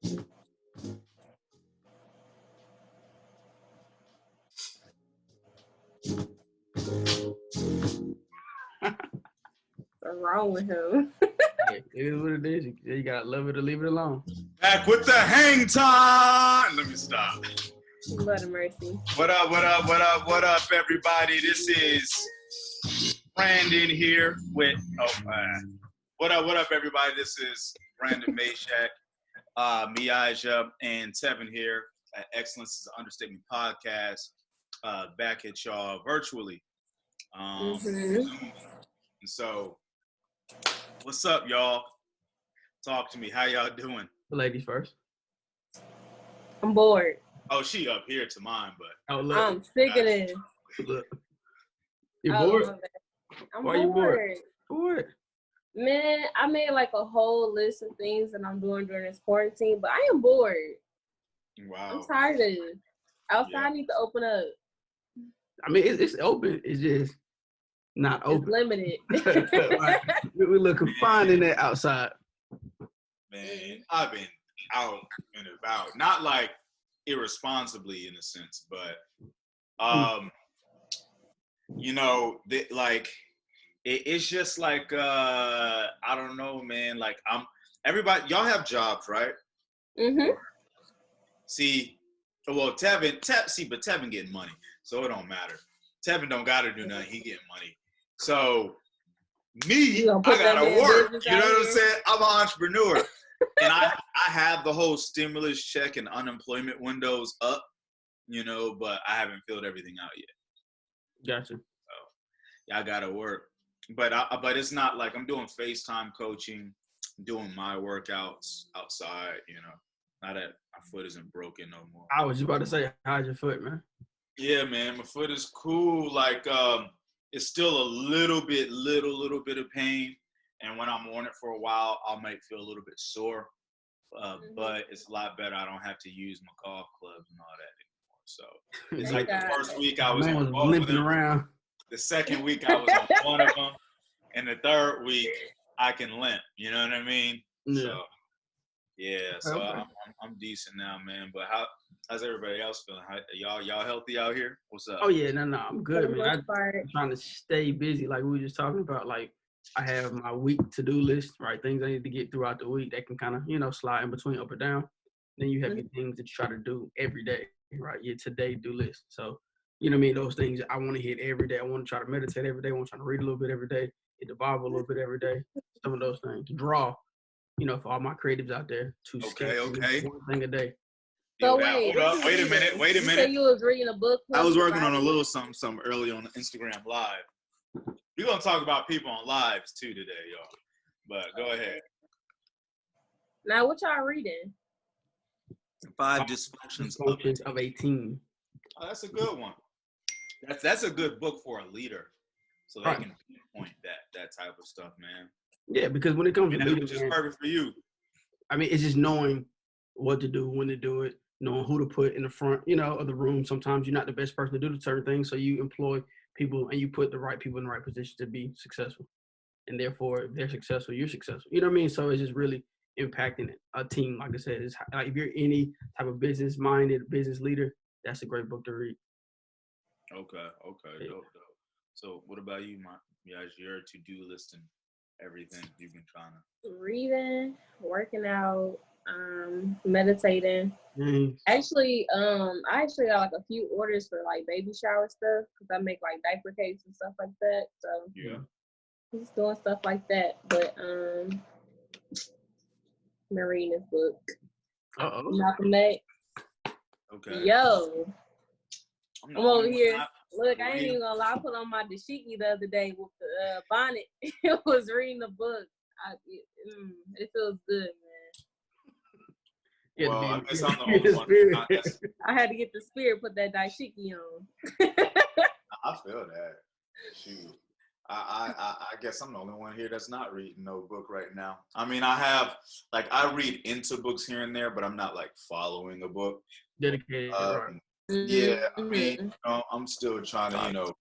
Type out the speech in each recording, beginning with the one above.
What's wrong with him? It is what it is. You gotta love it or leave it alone. Back with the hang time. Let me stop. Blood of mercy. What up, everybody? This is Brandon here with what up, everybody? This is Brandon Meijah, Meijah, and Tevin here at Excellence is an Understatement Podcast. Back at y'all virtually. And so, what's up, y'all? Talk to me. How y'all doing? The ladies first. I'm bored. Oh, she up here to mine, but look. I'm sick of this. Look. You bored? I'm Why you bored. Bored? Man, I made like a whole list of things that I'm doing during this quarantine, but I am bored. Wow. I'm tired of it. Outside needs to open up. I mean, it's open. It's just not open. It's limited. Like, we look confined in that outside. Man, I've been out and about. Not like irresponsibly in a sense, but you know, it's just like I don't know, man. Like everybody, y'all have jobs, right? Mm-hmm. See, well, Tevin getting money, so it don't matter. Tevin don't gotta do nothing; he getting money. So me, I gotta work. You know what I'm saying? I'm an entrepreneur, and I have the whole stimulus check and unemployment windows up, you know, but I haven't filled everything out yet. Gotcha. So yeah, I gotta work, but it's not like I'm doing FaceTime coaching, doing my workouts outside, you know. Now that my foot isn't broken no more. I was just about to say, how's your foot, man? Yeah, man, my foot is cool. Like, it's still a little bit of pain, and when I'm on it for a while, I might feel a little bit sore. But it's a lot better. I don't have to use my golf clubs and all that anymore. So it's like the first week I was on both of them. Around. The second week I was on one of them, and the third week I can limp. You know what I mean? Yeah. So, yeah. So okay. I'm decent now, man. But how's everybody else feeling? Y'all healthy out here? What's up? Oh yeah, no, I'm good, man. I'm trying to stay busy, like we were just talking about. Like I have my week to-do list, right? Things I need to get throughout the week that can kind of, you know, slide in between up or down. Then you have your things that you try to do every day, right? Your today do list. So, you know what I mean? Those things I want to hit every day. I want to try to meditate every day. I want to try to read a little bit every day, hit the Bible a little bit every day. Some of those things. Draw, you know, for all my creatives out there. Okay. One thing a day. So wait a minute. You said you was reading a book. I was working on a little something early on Instagram Live. We're going to talk about people on lives too today, y'all. But go ahead. Now, what y'all reading? 5 Dysfunctions of a Teen. Oh, that's a good one. That's a good book for a leader. So they can pinpoint that type of stuff, man. Yeah, because when it comes to leading, which is perfect for you. I mean, it's just knowing what to do, when to do it, knowing who to put in the front, you know, of the room. Sometimes you're not the best person to do certain things, so you employ people and you put the right people in the right position to be successful. And therefore, if they're successful, you're successful. You know what I mean? So it's just really impacting a team. Like I said, it's like if you're any type of business-minded business leader, that's a great book to read. Okay. Yeah. Dope. So what about you, your to-do list and everything you've been trying to? Reading, working out, meditating. Actually, I actually got like a few orders for like baby shower stuff because I make like diaper cakes and stuff like that. So yeah, just doing stuff like that. But I'm reading this book. Malcolm X. Okay. Yo, I'm over here. Look, I ain't even gonna lie. I put on my dashiki the other day with the bonnet. It was reading the book. It feels good, man. Well, I guess I'm the only one. I had to get the spirit, put that dashiki on. I feel that. Shoot. I guess I'm the only one here that's not reading no book right now. I mean, I read into books here and there, but I'm not like following a book. Dedicated. Yeah, I mean, you know, I'm still trying to, you know,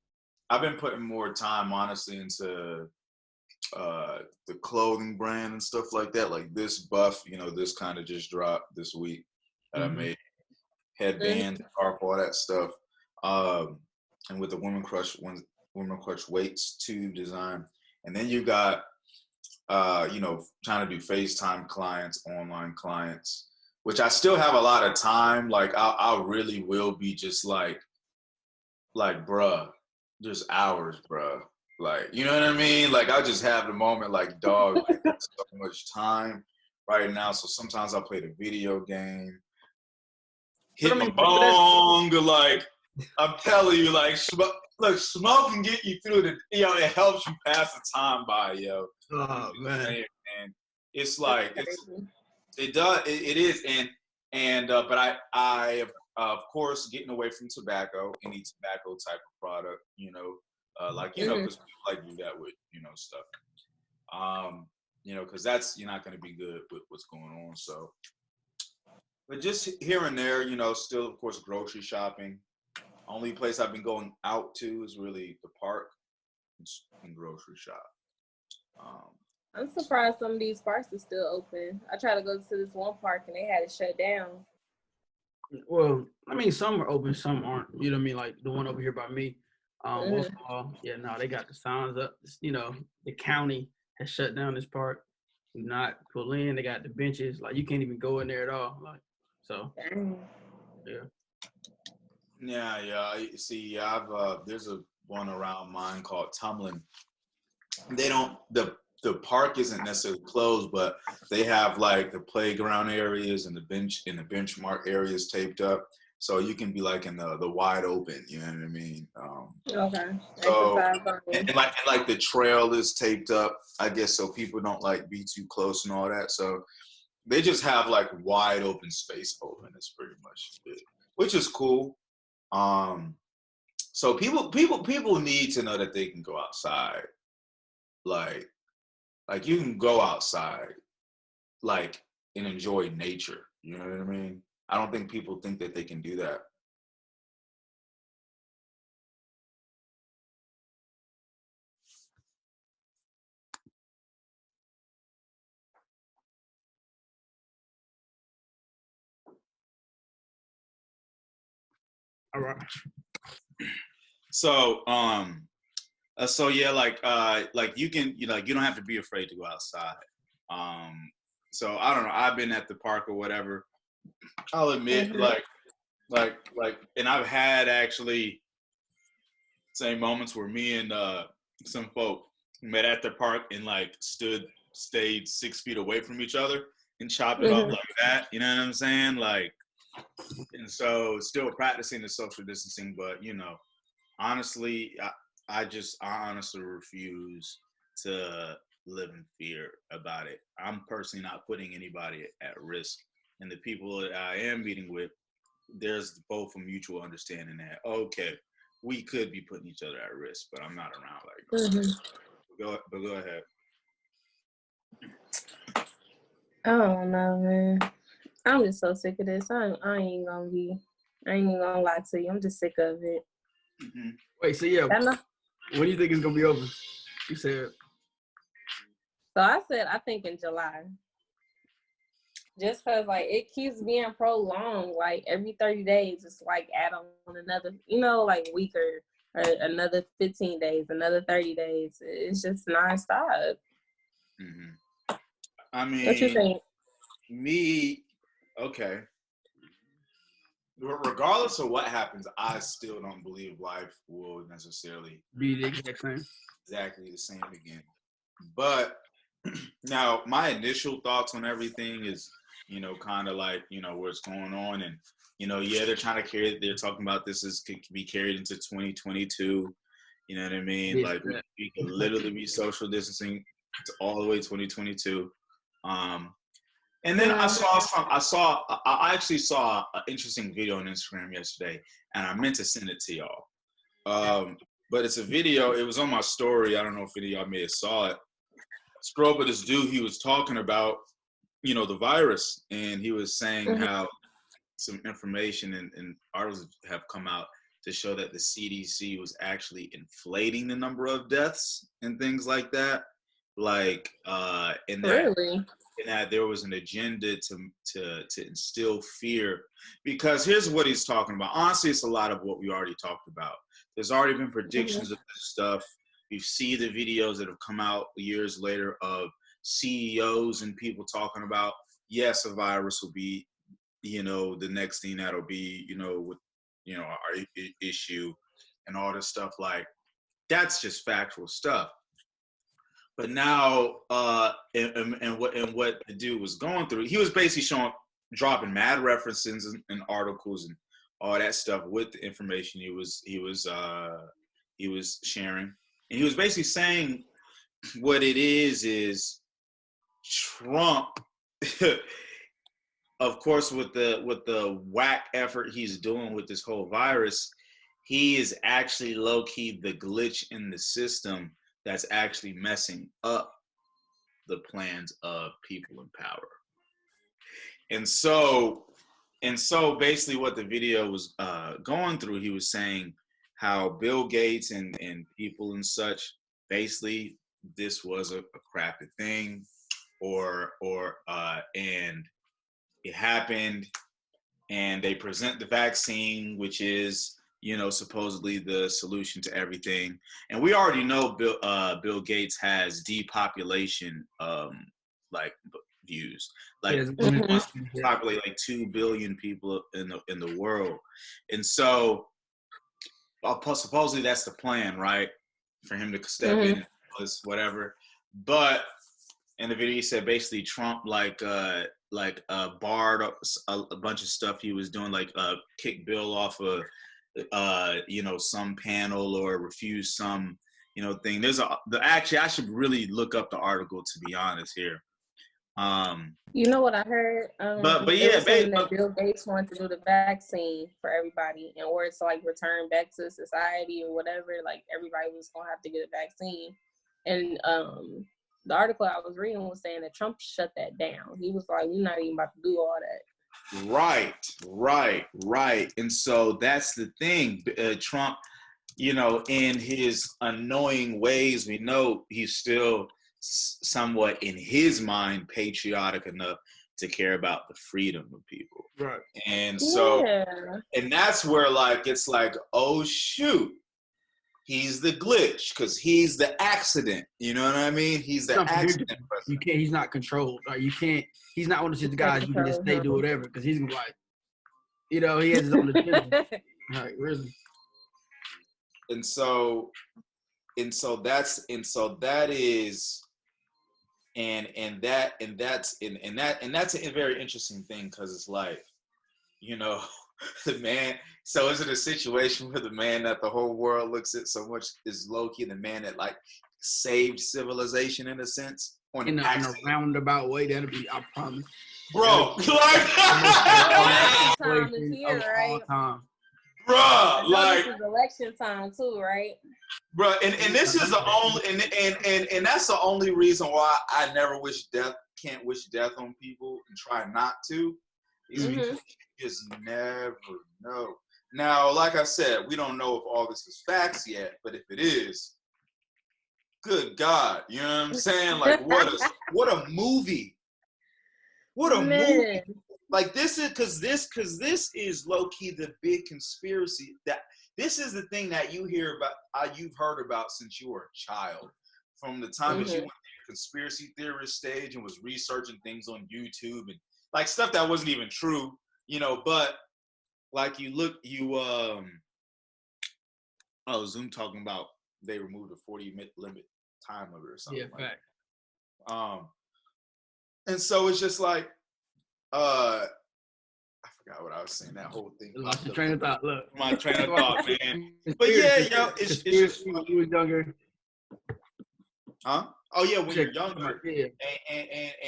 I've been putting more time, honestly, into the clothing brand and stuff like that. Like this buff, this kind of just dropped this week that I made. Headbands, scarf, all that stuff. And with the Women Crush weights too design. And then you got trying to do FaceTime clients, online clients, which I still have a lot of time. Like I really will be just like bruh, just hours, bruh. Like, you know what I mean? Like I just have the moment like, dog, like, that's so much time right now. So sometimes I play the video game, hit my bong, like I'm telling you, like look, smoke can get you through it helps you pass the time by, yo. Oh man. And it's like it does, it is, but I of course getting away from tobacco, any tobacco type of product, because people like do that with stuff, because that's you're not going to be good with what's going on. So, but just here and there, still of course grocery shopping. Only place I've been going out to is really the park and grocery shop. I'm surprised some of these parks are still open. I tried to go to this one park and they had it shut down. Well, I mean, some are open, some aren't. You know what I mean? Like the one over here by me. They got the signs up. The county has shut down this park. Do not pull in. They got the benches. Like you can't even go in there at all. Like so. Yeah. Yeah. See, there's a one around mine called Tumbling. They don't the park isn't necessarily closed, but they have like the playground areas and the benchmark areas taped up, so you can be like in the wide open. You know what I mean? Okay. So and like the trail is taped up, I guess, so people don't like be too close and all that. So they just have like wide open space open. It's pretty much it, which is cool. So people need to know that they can go outside. Like you can go outside, like, and enjoy nature. You know what I mean? I don't think people think that they can do that. All right. So yeah, like you can, you don't have to be afraid to go outside. So I don't know. I've been at the park or whatever. I'll admit, like, and I've had actually same moments where me and some folk met at the park and like stayed 6 feet away from each other and chopped it up like that. You know what I'm saying? Like, and so still practicing the social distancing, but honestly, I honestly refuse to live in fear about it. I'm personally not putting anybody at risk. And the people that I am meeting with, there's both a mutual understanding that, okay, we could be putting each other at risk, but I'm not around like that. Go ahead. I don't know, man. I'm just so sick of this. I ain't even gonna lie to you. I'm just sick of it. Mm-hmm. Wait, so yeah, when do you think it's gonna be over? You said. So I said I think in July. Just cause like it keeps being prolonged. Like every 30 days, it's like add on another, like week or another 15 days, another 30 days. It's just nonstop. Mm-hmm. I mean, what you think? Me, okay. Regardless of what happens, I still don't believe life will necessarily be the exact same. Exactly the same again. But now my initial thoughts on everything is, kind of like, what's going on. And, they're they're talking about this could be carried into 2022. You know what I mean? Like we could literally be social distancing all the way 2022. And then I actually saw an interesting video on Instagram yesterday, and I meant to send it to y'all. But it's a video. It was on my story. I don't know if any of y'all may have saw it. Scroll up with this dude. He was talking about, the virus, and he was saying how some information and articles have come out to show that the CDC was actually inflating the number of deaths and things like that. like in that. Really? And that there was an agenda to instill fear, because here's what he's talking about. Honestly, it's a lot of what we already talked about. There's already been predictions of this stuff. You see the videos that have come out years later of CEOs and people talking about, yes, a virus will be, the next thing that'll be, with, our issue and all this stuff. Like, that's just factual stuff. But now, and what the dude was going through, he was basically dropping mad references and articles and all that stuff with the information he was sharing, and he was basically saying what it is Trump, of course, with the whack effort he's doing with this whole virus, he is actually low key the glitch in the system that's actually messing up the plans of people in power. And so basically what the video was going through, he was saying how Bill Gates and people and such, basically this was a crappy thing, and it happened, and they present the vaccine, which is, supposedly the solution to everything. And we already know Bill Gates has depopulation views. Like, he wants to populate like 2 billion people in the world. And so supposedly that's the plan, right? For him to step in and whatever. But in the video he said basically Trump barred a bunch of stuff he was doing, like kick Bill off of some panel or refuse some thing. Actually I should really look up the article, to be honest here. You know what I heard? But yeah, that Bill Gates wanted to do the vaccine for everybody in order to like return back to society or whatever. Like, everybody was gonna have to get a vaccine. And the article I was reading was saying that Trump shut that down. He was like, "We're not even about to do all that." Right. And so that's the thing. Trump, in his annoying ways, we know he's still somewhat, in his mind, patriotic enough to care about the freedom of people. Right. And so, and that's where it's like, oh shoot, he's the glitch because he's the accident. You know what I mean? He's the accident. You can't. He's not controlled. Right? You can't. He's not one of those guys you can just stay do whatever, because he's gonna be like, he has his own agenda. Right? Really. And so that's a very interesting thing, because it's like, the man. So is it a situation where the man that the whole world looks at so much is low-key the man that saved civilization in a sense? In a roundabout way, that'll be, I promise. Bro, time is here, right? Bro, this is election time too, right? Bro, and this is the only and that's the only reason why I never can't wish death on people and try not to, is because you just never know. Now, like I said, we don't know if all this is facts yet, but if it is, good God, you know what I'm saying? Like, what a movie. What a movie. Like, this is because this is low-key the big conspiracy. That this is the thing that you hear about, you've heard about since you were a child. From the time that you went to the conspiracy theorist stage and was researching things on YouTube and like stuff that wasn't even true, but like Zoom talking about they removed a 40-minute limit time limit or something. Yeah, fact. And so it's just like, I forgot what I was saying. That whole thing. Lost your train of thought. Look, my train of thought, man. But yeah, it's just when you were younger. Huh? Oh yeah, when you're younger, and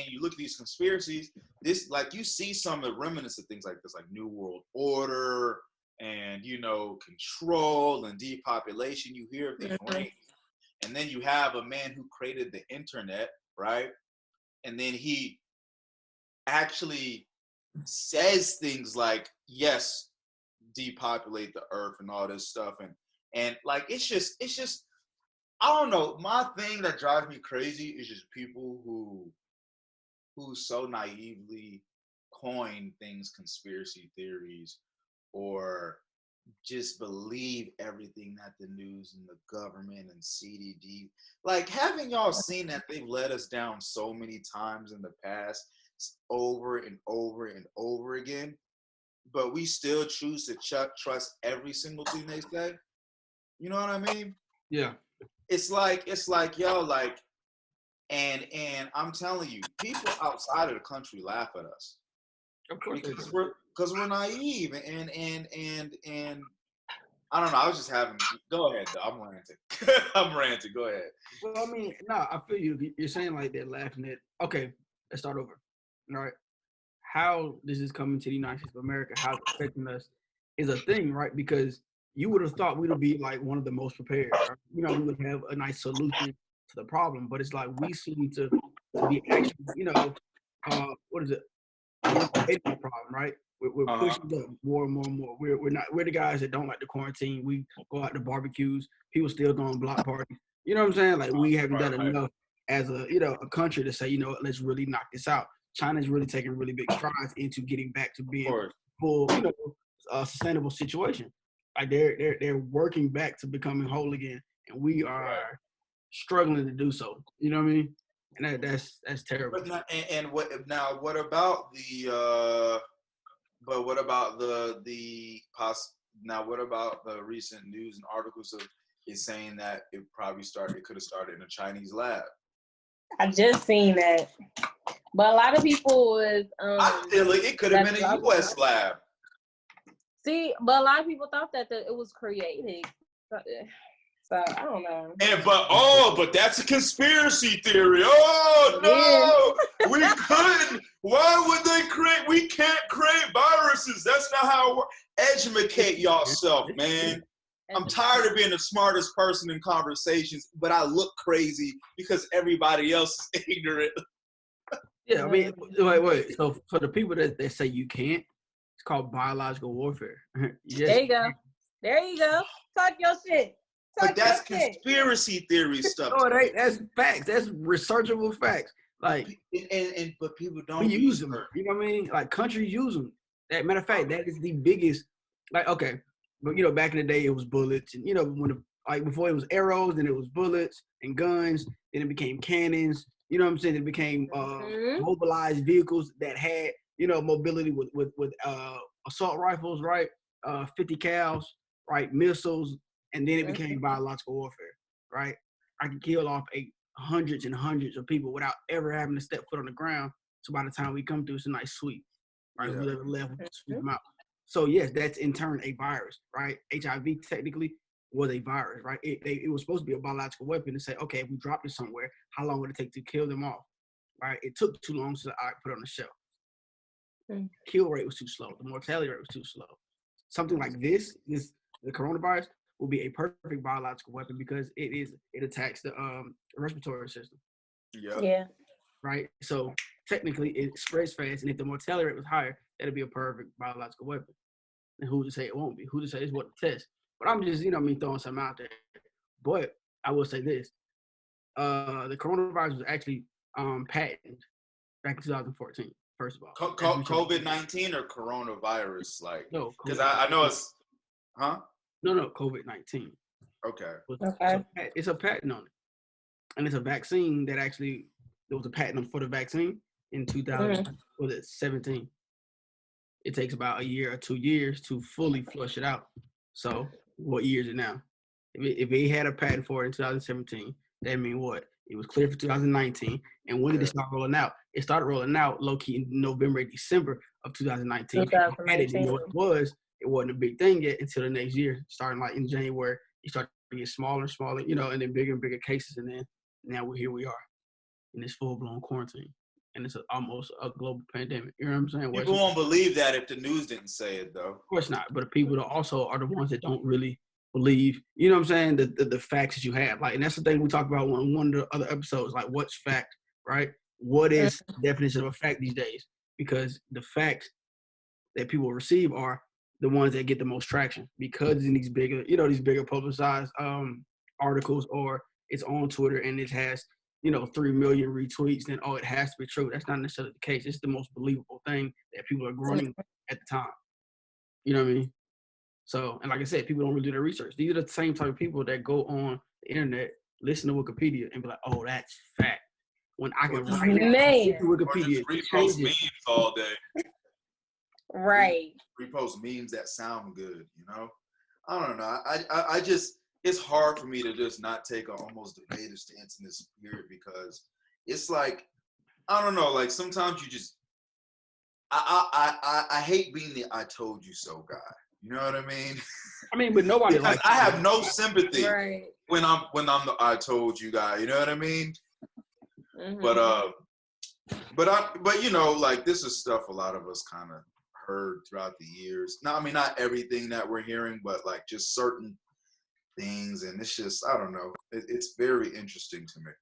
you look at these conspiracies, this you see some of the remnants of things like this, like New World Order and control and depopulation. You hear of these rings, and then you have a man who created the internet, right? And then he actually says things like, yes, depopulate the earth and all this stuff, and it's just I don't know. My thing that drives me crazy is just people who so naively coin things conspiracy theories or just believe everything that the news and the government and CDD. Like, haven't y'all seen that they've let us down so many times in the past, over and over and over again, but we still choose to trust every single thing they say? You know what I mean? Yeah. It's like, yo, like, and I'm telling you, people outside of the country laugh at us. Of course, because we're naive and I don't know. I was just having. Go ahead, though. I'm ranting. I'm ranting. Go ahead. Well, I mean, no, I feel you. You're saying like they're laughing at. Okay, let's start over. All right. How this is coming to the United States of America, how it's affecting us, is a thing, right? Because you would have thought we would be like one of the most prepared. Right? You know, we would have a nice solution to the problem, but it's like we seem to be actually, you know, what is it? It's a problem, right? We're pushing up more and more and more. We're the guys that don't like the quarantine. We go out to barbecues. People still doing block parties. You know what I'm saying? Like, we haven't done enough as a a country to say, you know, let's really knock this out. China's really taking really big strides into getting back to being full, sustainable situation. Like, they're working back to becoming whole again, and we are struggling to do so. You know what I mean? And that's terrible. But what about the what about the recent news and articles of it saying that it could have started in a Chinese lab? I just seen that, but a lot of people was I feel like it could have been a U.S. lab. See, but a lot of people thought that it was created. So I don't know. But that's a conspiracy theory. Oh no, we couldn't. Why would they create? We can't create viruses. That's not how it works. Educate yourself, man. I'm tired of being the smartest person in conversations, but I look crazy because everybody else is ignorant. Yeah, I mean, wait. So for the people that say you can't, it's called biological warfare. There you go. There you go. Talk your shit. But that's conspiracy theory stuff. Oh, that's facts. That's researchable facts. Like, but people don't use them. You know what I mean? Like, countries use them. Matter of fact, that is the biggest. Like, okay, but back in the day it was bullets, and before it was arrows, then it was bullets and guns, then it became cannons. You know what I'm saying? It became mobilized vehicles that had mobility with assault rifles, right? 50 cals, right? Missiles. And then it became biological warfare, right? I could kill off hundreds and hundreds of people without ever having to step foot on the ground. So by the time we come through, it's a nice sweep, right? Yeah. Whoever left, sweep them out. So yes, that's in turn a virus, right? HIV technically was a virus, right? It was supposed to be a biological weapon to say, okay, if we drop it somewhere, how long would it take to kill them off, right? It took too long to put it on the shelf. Kill rate was too slow. The mortality rate was too slow. Something like the coronavirus, will be a perfect biological weapon because it attacks the respiratory system. Yeah. Right. So technically, it spreads fast, and if the mortality rate was higher, that'd be a perfect biological weapon. And who to say it won't be? Who to say it's what to test? But I'm just throwing something out there. But I will say this: the coronavirus was actually patented back in 2014. First of all, COVID-19 or coronavirus, like no, because I know it's No, COVID-19. Okay. It's a patent on it. And it's a vaccine that actually, there was a patent for the vaccine in 2017. It takes about a year or 2 years to fully flush it out. So what year is it now? If it had a patent for it in 2017, that means what? It was clear for 2019. And when did it start rolling out? It started rolling out low-key in November, December of 2019. It wasn't a big thing yet until the next year, starting like in January. It started to get smaller and smaller, and then bigger and bigger cases. And then now here we are in this full-blown quarantine. And it's almost a global pandemic. You know what I'm saying? People won't believe that if the news didn't say it, though. Of course not. But the people that also are the ones that don't really believe, you know what I'm saying, the facts that you have. Like, and that's the thing we talk about on one of the other episodes, like what's fact, right? What is the definition of a fact these days? Because the facts that people receive are the ones that get the most traction because in these bigger publicized articles or it's on Twitter and it has, 3 million retweets, then it has to be true. That's not necessarily the case. It's the most believable thing that people are running at the time. You know what I mean? So, and like I said, people don't really do their research. These are the same type of people that go on the internet, listen to Wikipedia, and be like, "Oh, that's fact." When I can write it to Wikipedia, or just repost memes all day. Right. Repost memes that sound good, I don't know. I just, it's hard for me to just not take an almost debative stance in this period, because it's like, I don't know, like sometimes you just, I hate being the "I told you so" guy. You know what I mean? I mean, but nobody likes. I have no sympathy when I'm the "I told you" guy. You know what I mean? Mm-hmm. But like this is stuff a lot of us kind of heard throughout the years. Now, I mean, not everything that we're hearing, but like just certain things, and it's just, I don't know. It's very interesting to me.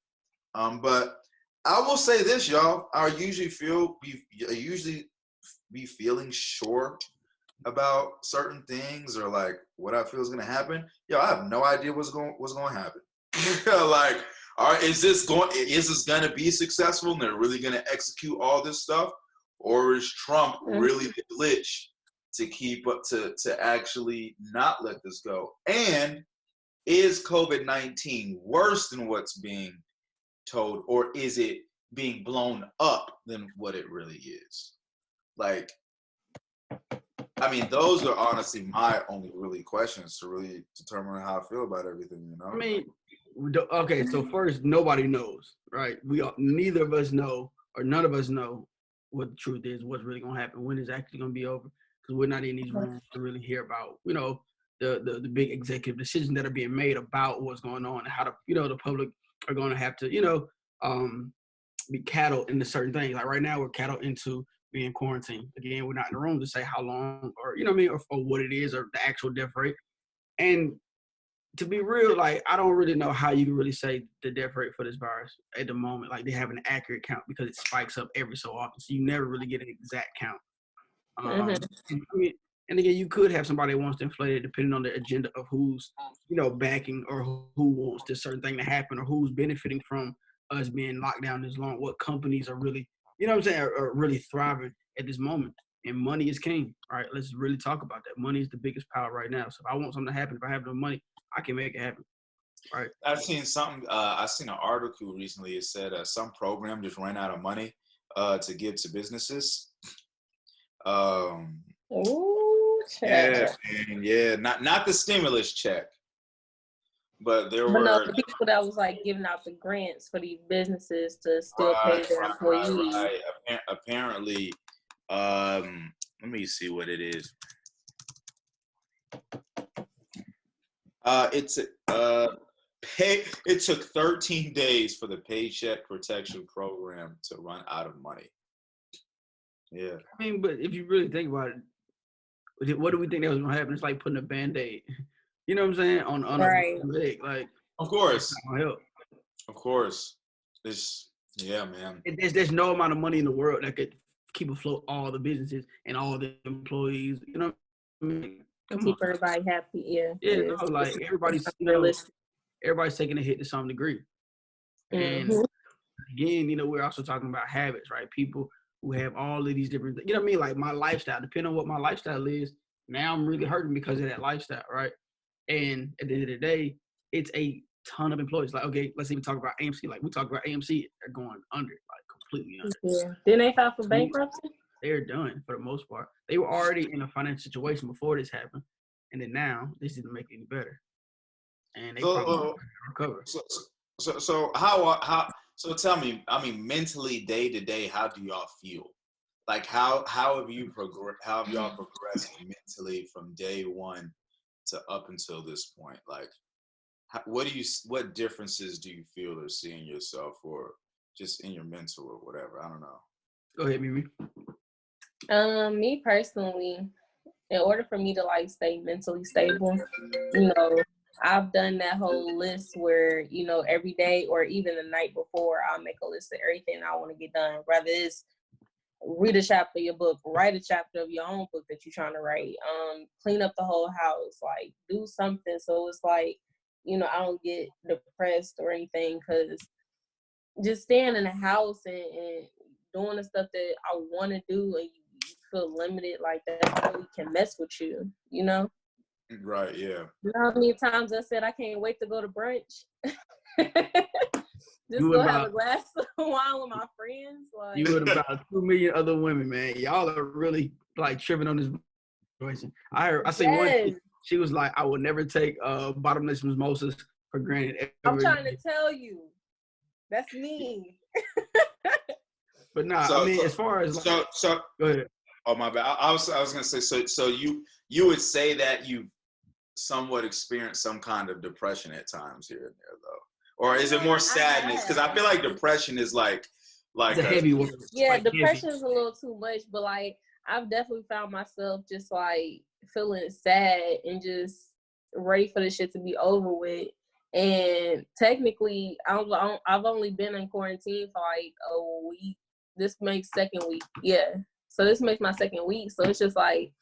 But I will say this, y'all. I usually be feeling sure about certain things, or like what I feel is gonna happen. Yo, I have no idea what's going to happen. Like, all right, is this gonna be successful and they're really gonna execute all this stuff, or is Trump really the glitch to keep up to actually not let this go? And is COVID-19 worse than what's being told, or is it being blown up than what it really is? Like, I mean, those are honestly my only really questions to really determine how I feel about everything, I mean, okay, so first, nobody knows, right? Neither of us know, or none of us know what the truth is, what's really going to happen, when it's actually going to be over, because we're not in these rooms to really hear about, the big executive decisions that are being made about what's going on and how the public are going to have to, be cattled into certain things. Like right now, we're cattled into being quarantined. Again, we're not in the room to say how long, or or what it is, or the actual death rate. And to be real, like, I don't really know how you can really say the death rate for this virus at the moment. Like, they have an accurate count because it spikes up every so often, so you never really get an exact count. And again, you could have somebody that wants to inflate it depending on the agenda of who's, backing, or who wants this certain thing to happen, or who's benefiting from us being locked down this long. What companies are really, are really thriving at this moment. And money is king. All right, let's really talk about that. Money is the biggest power right now. So if I want something to happen, if I have no money, I can make it happen. All right. I've seen something. I seen an article recently. It said some program just ran out of money to give to businesses. Not the stimulus check, but there were the people that was like giving out the grants for these businesses to still pay their employees. Right. Apparently, let me see what it is. It took 13 days for the Paycheck Protection Program to run out of money. Yeah. I mean, but if you really think about it, what do we think that was going to happen? It's like putting a Band-Aid, you know what I'm saying, on right. a leg. Like, of course. Help. Of course. Man. There's no amount of money in the world that could keep afloat all the businesses and all the employees, I mean, keep everybody happy, yeah. Like everybody's taking a hit to some degree. And again, we're also talking about habits, right? People who have all of these different, like my lifestyle, depending on what my lifestyle is, now I'm really hurting because of that lifestyle, right? And at the end of the day, it's a ton of employees. Like, okay, let's even talk about AMC. Like, we talk about AMC, they're going under, like completely under. Yeah. Didn't they file for bankruptcy? They're done for the most part. They were already in a financial situation before this happened, and then now this didn't make it any better. And they probably recover. So how? So tell me, I mean, mentally, day to day, how do y'all feel? Like, how have you progressed? How have y'all progressed mentally from day one to up until this point? Like, what differences do you feel or see in yourself, or just in your mental, or whatever? I don't know. Go ahead, Mimi. Me personally, in order for me to like stay mentally stable, I've done that whole list where, every day or even the night before, I'll make a list of everything I want to get done. Whether it's read a chapter of your book, write a chapter of your own book that you're trying to write, clean up the whole house, like do something. So it's like I don't get depressed or anything, because just staying in the house and doing the stuff that I want to do and you feel limited like that really can mess with you, Right, yeah. You know how many times I said I can't wait to go to brunch? Just go have a glass of wine with my friends. Like, you with about 2 million other women, man. Y'all are really like tripping on this situation. I seen one. She was like, I will never take bottomless mimosas for granted. I'm trying to tell you, that's me. But nah, as far as go ahead. Oh my bad. I was gonna say so you would say that you somewhat experienced some kind of depression at times here and there though, or is it more sadness? Because I feel like depression is like it's a heavy word. Yeah, like depression heavy. is a little too much, but like I've definitely found myself just like feeling sad and just ready for the shit to be over with. And technically, I've only been in quarantine for like a week. This makes second week. Yeah. So this makes my second week. So it's just like,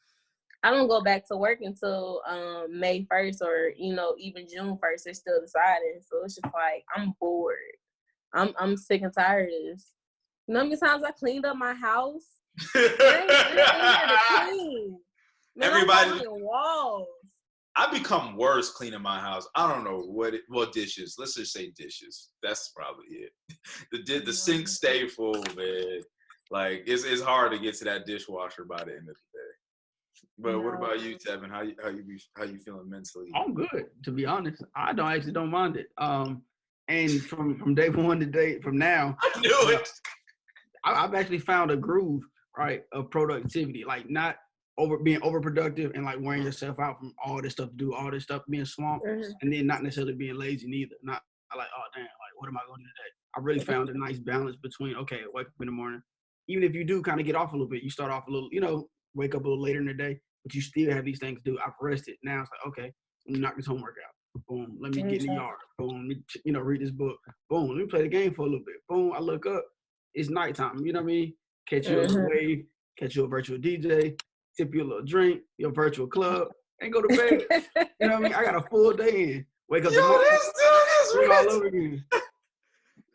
I don't go back to work until May 1st or, even June 1st. They're still deciding. So it's just like, I'm bored. I'm sick and tired of this. You know how many times I cleaned up my house? I ain't clean. Man, everybody walls. I become worse cleaning my house. I don't know dishes. Let's just say dishes. That's probably it. The sink stay full, man. Like it's hard to get to that dishwasher by the end of the day. But what about you, Tevin? How you feeling mentally? I'm good, to be honest. I don't mind it. And from day one to from now, I knew it. I've actually found a groove, right, of productivity. Like not being overproductive and like wearing yourself out from all this stuff to do, all this stuff being swamped, and then not necessarily being lazy neither. Not like, oh damn, like what am I going to do today? I really found a nice balance between, okay, wake up in the morning. Even if you do kind of get off a little bit, you start off a little, wake up a little later in the day, but you still have these things to do. I've rested. Now it's like, okay, let me knock this homework out. Boom, let me get in the yard. Boom, let me, read this book. Boom, let me play the game for a little bit. Boom, I look up. It's nighttime. You know what I mean? Catch you a wave, catch you a virtual DJ, tip you a little drink, your virtual club, and go to bed. You know what I mean? I got a full day in. Wake up tomorrow. All over again.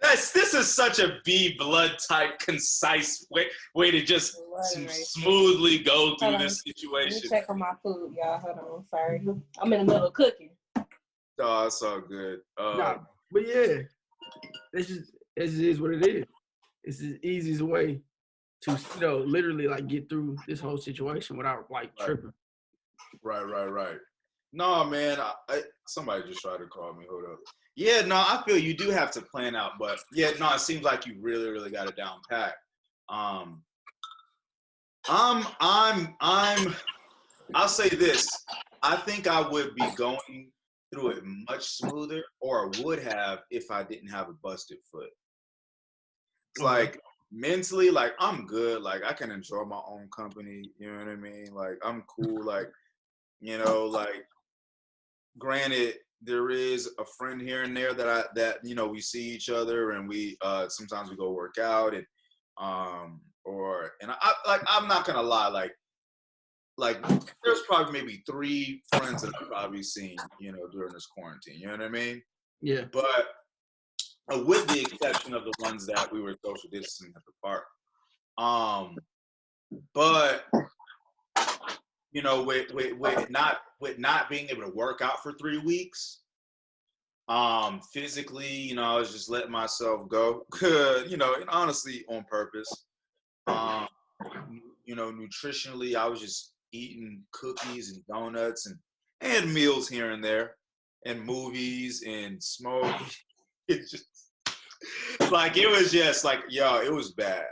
This is such a B blood type concise way to just smoothly go through this situation. Let me check on my food, y'all. Hold on, sorry. I'm in the middle of cooking. Oh, it's all good. But yeah, this is what it is. It's the easiest way to literally like get through this whole situation without like tripping. Right. No, man, somebody just tried to call me. Hold up. Yeah, no, I feel you do have to plan out, but yeah, no, it seems like you really, really got it down pat. I'll say this. I think I would be going through it much smoother, or I would have if I didn't have a busted foot. It's like mentally, like I'm good. Like I can enjoy my own company. You know what I mean? Like I'm cool. Like, like granted, there is a friend here and there that we see each other and we sometimes we go work out and I'm not gonna lie, like there's probably maybe 3 friends that I've probably seen, during this quarantine. You know what I mean? Yeah. But with the exception of the ones that we were social distancing at the park. But with not being able to work out for 3 weeks, physically, I was just letting myself go, and honestly on purpose. Nutritionally, I was just eating cookies and donuts and meals here and there, and movies and smoke. It just like it was just like, it was bad.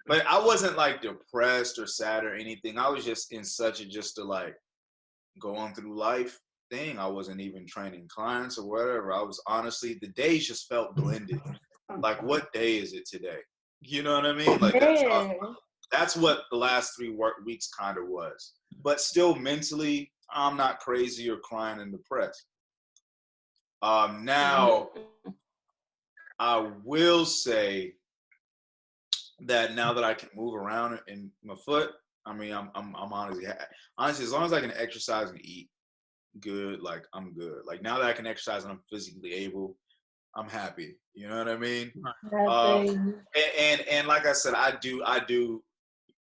But I wasn't like depressed or sad or anything. I was just in such a just to like go on through life thing. I wasn't even training clients or whatever. I was honestly, the days just felt blended. Like, what day is it today? You know what I mean? Like that's what the last 3 work weeks kind of was. But still mentally, I'm not crazy or crying and depressed. Now, I will say that now that I can move around in my foot, I mean, I'm honestly, as long as I can exercise and eat, good, like I'm good. Like now that I can exercise and I'm physically able, I'm happy. You know what I mean? And like I said, I do,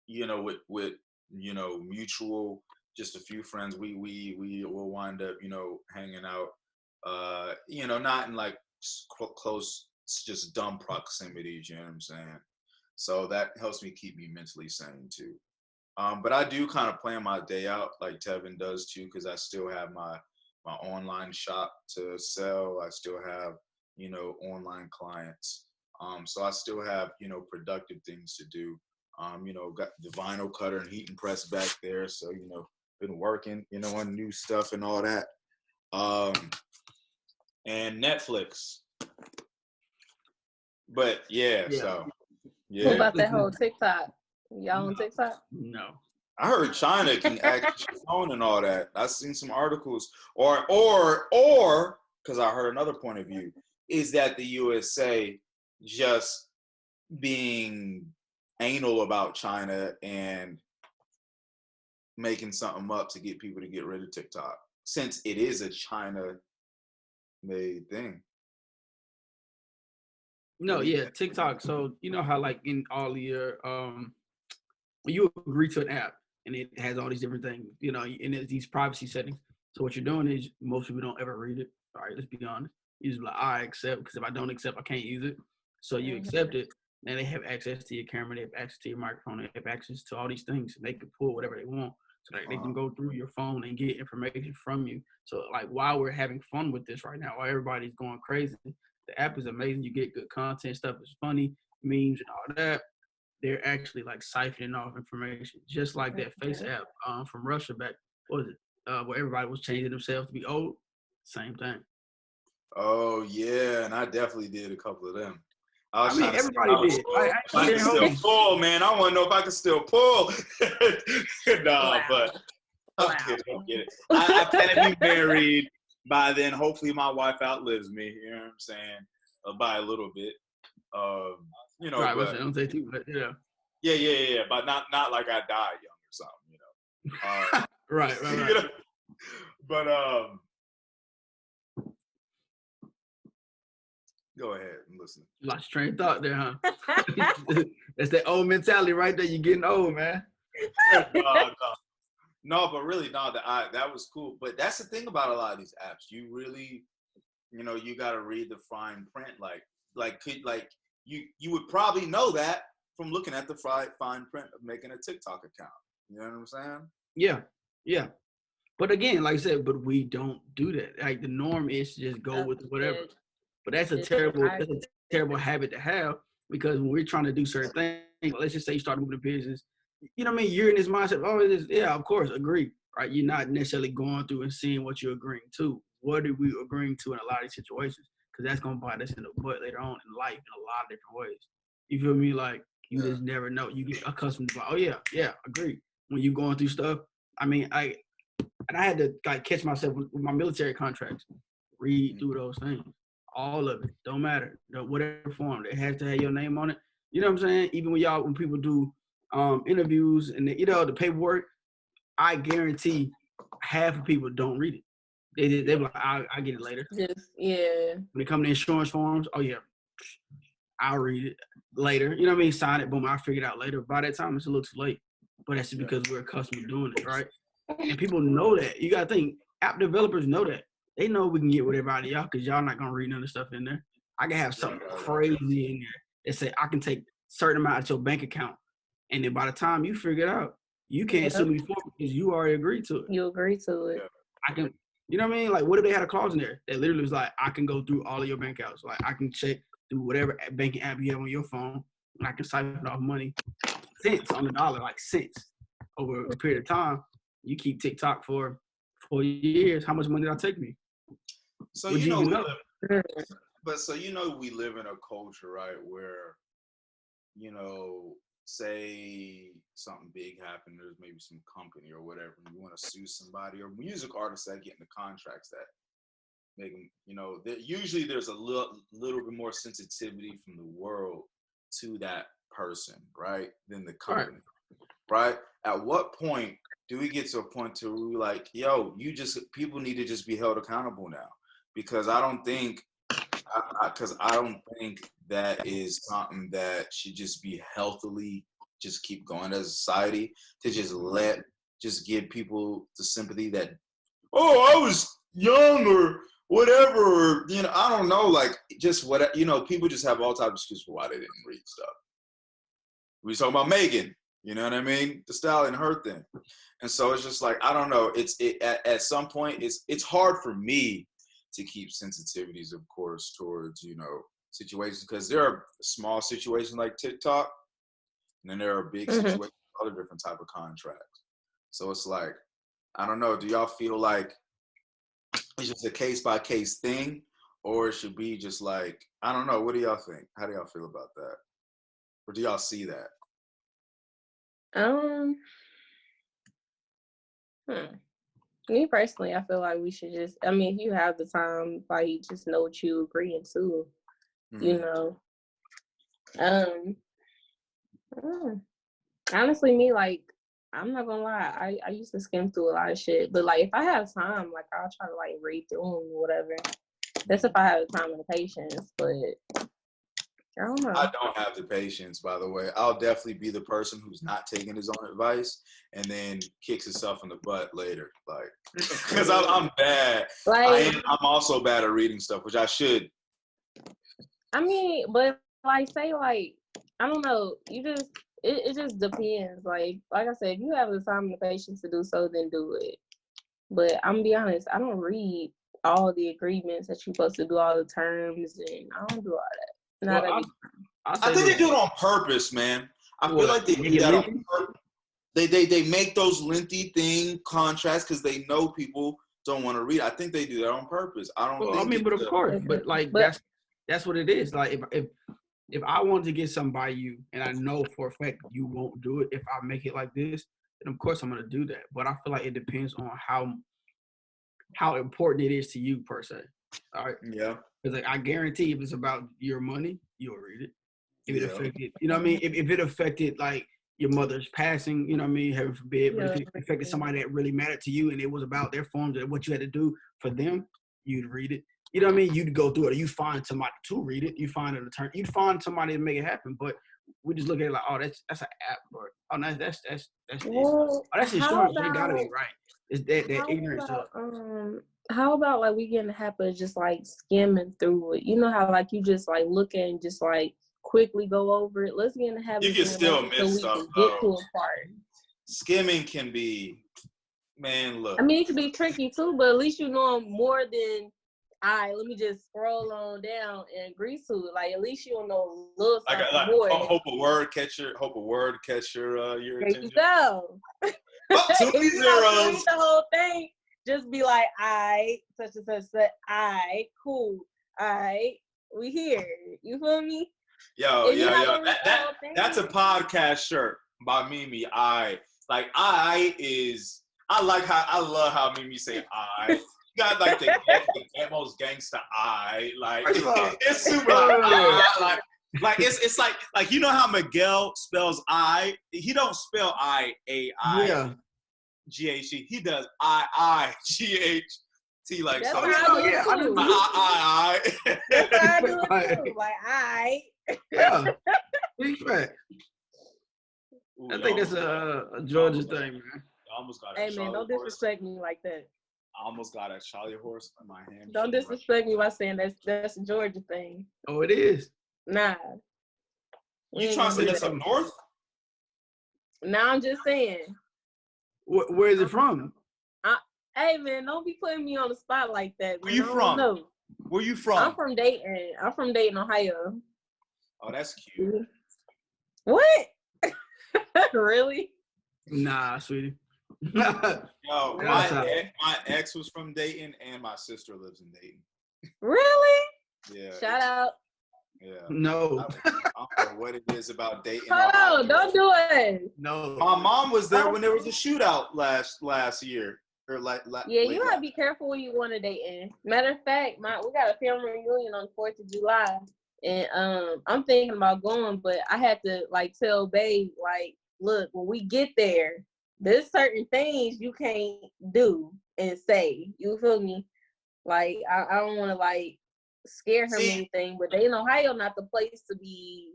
you know, with you know, mutual, just a few friends, we will wind up, you know, hanging out, you know, not in like close, just dumb proximities, you know what I'm saying? So that helps me keep me mentally sane too. But I do kind of plan my day out like Tevin does too, because I still have my online shop to sell. I still have, you know, online clients. So I still have, you know, productive things to do. You know, got the vinyl cutter and heat and press back there. So, you know, been working, you know, on new stuff and all that. And Netflix. But yeah, so yeah. What about that whole TikTok? Y'all on TikTok? No. I heard China can access your phone and all that. I've seen some articles, or because I heard another point of view, is that the USA just being anal about China and making something up to get people to get rid of TikTok, since it is a China-made thing. No, yeah, TikTok. So you know how like in all your you agree to an app and it has all these different things, you know, and it's these privacy settings. So what you're doing is most people don't ever read it. All right, let's be honest. You just like, I accept, because if I don't accept, I can't use it. So you accept it, and they have access to your camera, they have access to your microphone, they have access to all these things, and they can pull whatever they want. So like, they can go through your phone and get information from you. So like while we're having fun with this right now, while everybody's going crazy, the app is amazing. You get good content, stuff is funny, memes and all that. They're actually like siphoning off information, just like that Face app from Russia back, what was it? Where everybody was changing themselves to be old. Same thing. Oh yeah, and I definitely did a couple of them. I mean, everybody did. I can still pull, man. I want to know if I can still pull. But I'm kidding, don't get it. I plan to be married by then. Hopefully, my wife outlives me. You know what I'm saying? By a little bit. You know, right, but, I don't say too, but yeah. Yeah. But not like I died young or something. You know. Right. You know? But go ahead and listen. Lost train of thought there, huh? That's that old mentality right there. You're getting old, man. No, but really, that was cool. But that's the thing about a lot of these apps. You really, you know, you got to read the fine print. You would probably know that from looking at the fine print of making a TikTok account. You know what I'm saying? Yeah. But again, like I said, but we don't do that. Like the norm is to just go with whatever. But that's a terrible habit to have, because when we're trying to do certain things, let's just say you start moving a business, you know what I mean? You're in this mindset, oh, it is, yeah, of course, agree, right? You're not necessarily going through and seeing what you're agreeing to. What are we agreeing to in a lot of these situations? Because that's going to bite us in the butt later on in life in a lot of different ways. You feel me? Like, you just never know. You get accustomed to, like, oh, yeah, agree. When you're going through stuff, I mean, I had to like catch myself with my military contracts, read through those things. All of it, don't matter, whatever form, it has to have your name on it. You know what I'm saying? Even when people do interviews and the paperwork, I guarantee half of people don't read it. They're like, I get it later. When it comes to insurance forms, oh yeah, I'll read it later. You know what I mean? Sign it, boom, I'll figure it out later. By that time, it's a little too late. But that's just because we're accustomed to doing it, right? And people know that. You got to think, app developers know that. They know we can get whatever out of y'all, because y'all not going to read none of the stuff in there. I can have something crazy in there that say I can take a certain amount of your bank account. And then by the time you figure it out, you can't sue me for it because you already agreed to it. You agree to it. I can, you know what I mean? Like, what if they had a clause in there that literally was like, I can go through all of your bank accounts. Like, I can check through whatever banking app you have on your phone, and I can siphon off money, cents on the dollar, like cents, over a period of time. You keep TikTok for 4 years. How much money did I take me? So we live in a culture, right, where, you know, say something big happened, there's maybe some company or whatever, and you want to sue somebody, or music artists that get into contracts that make them, you know, usually there's a little bit more sensitivity from the world to that person, right, than the company, right? At what point do we get to a point to where we're like, yo, people need to just be held accountable now? Because I don't think that is something that should just be healthily just keep going as a society, to just give people the sympathy that, oh, I was young or whatever, or, I don't know, like, just what, people just have all types of excuses for why they didn't read stuff. We talking about Megan, you know what I mean? The stallion, her thing. And so it's just like, I don't know. At some point, it's hard for me to keep sensitivities, of course, towards, situations, because there are small situations like TikTok, and then there are big situations, other different type of contracts. So it's like, I don't know. Do y'all feel like it's just a case-by-case thing, or it should be just like, I don't know. What do y'all think? How do y'all feel about that? Or do y'all see that? Me personally, I feel like we should just, if you have the time, like, just know what you agreeing to, honestly, me, like, I'm not gonna lie, I used to skim through a lot of shit, but, like, if I have time, like, I'll try to, like, read through them or whatever. That's if I have the time and the patience, but I don't know. I don't have the patience, by the way. I'll definitely be the person who's not taking his own advice and then kicks himself in the butt later, like, because I'm bad. Like, I'm also bad at reading stuff, which I should. But like, say, like, I don't know. It just depends. Like I said, if you have the time and the patience to do so, then do it. But I'm gonna be honest, I don't read all the agreements that you're supposed to do, all the terms, and I don't do all that. I think they do it on purpose, man. I feel like they do that on purpose. They make those lengthy contracts because they know people don't want to read. I think they do that on purpose. I don't think. But of course, that's what it is. Like, if I want to get something by you and I know for a fact you won't do it if I make it like this, then of course I'm gonna do that. But I feel like it depends on how important it is to you per se. All right. Yeah. Because, like, I guarantee if it's about your money, you'll read it. If it affected, if it affected, like, your mother's passing, heaven forbid, but if it affected somebody that really mattered to you and it was about their forms and what you had to do for them, you'd read it. You know what I mean? You'd go through it, or you find somebody to read it. You find an attorney. You'd find somebody to make it happen. But we just look at it like, oh, that's an app, or that's insurance. They gotta be right. It's that ignorance stuff. How about, like, we get in the habit of just, like, skimming through it? You know how, like, you just, like, look and just, like, quickly go over it? Let's get in the habit. You can still miss stuff, get to a part. Skimming can be, man, look. It can be tricky, too, but at least you know more than, let me just scroll on down and agree to it. Like, at least you'll know a little something more. Hope a word catch your your attention. There you go. Too many zeros. Read the whole thing. Just be like, such and such, cool, we here. You feel me? Yo. That's a podcast shirt by Mimi. I love how Mimi say I. You got, like, the most gangster like, it's super like it's like, you know how Miguel spells I? He don't spell I-A-I. Yeah. G-H-T. He does I-I-G-H-T, like, that's so. How I do That's how I do it too. Like, Yeah. Respect. I think that's a Georgia thing, man. I almost got hey, man, don't disrespect me like that. I almost got a Charlie horse in my hand. Don't disrespect me by saying that's a Georgia thing. Oh, it is? Nah. You trying to say that's up north? Nah, I'm just saying. Where is it from? Hey, man, don't be putting me on the spot like that. Where you from? No. Where you from? I'm from Dayton. Ohio. Oh, that's cute. What? Really? Nah, sweetie. Yo, my ex was from Dayton, and my sister lives in Dayton. Really? Yeah. Shout out. Yeah. No. I don't know what it is about Dayton. Hold on, don't do it. No. My mom was there when there was a shootout last year. Or you gotta be careful when you want to date in. Matter of fact, we got a family reunion on the 4th of July, and I'm thinking about going, but I had to, like, tell Babe, like, look, when we get there, there's certain things you can't do and say. You feel me? Like, I don't want to, like, scare him or anything, but they in Ohio not the place to be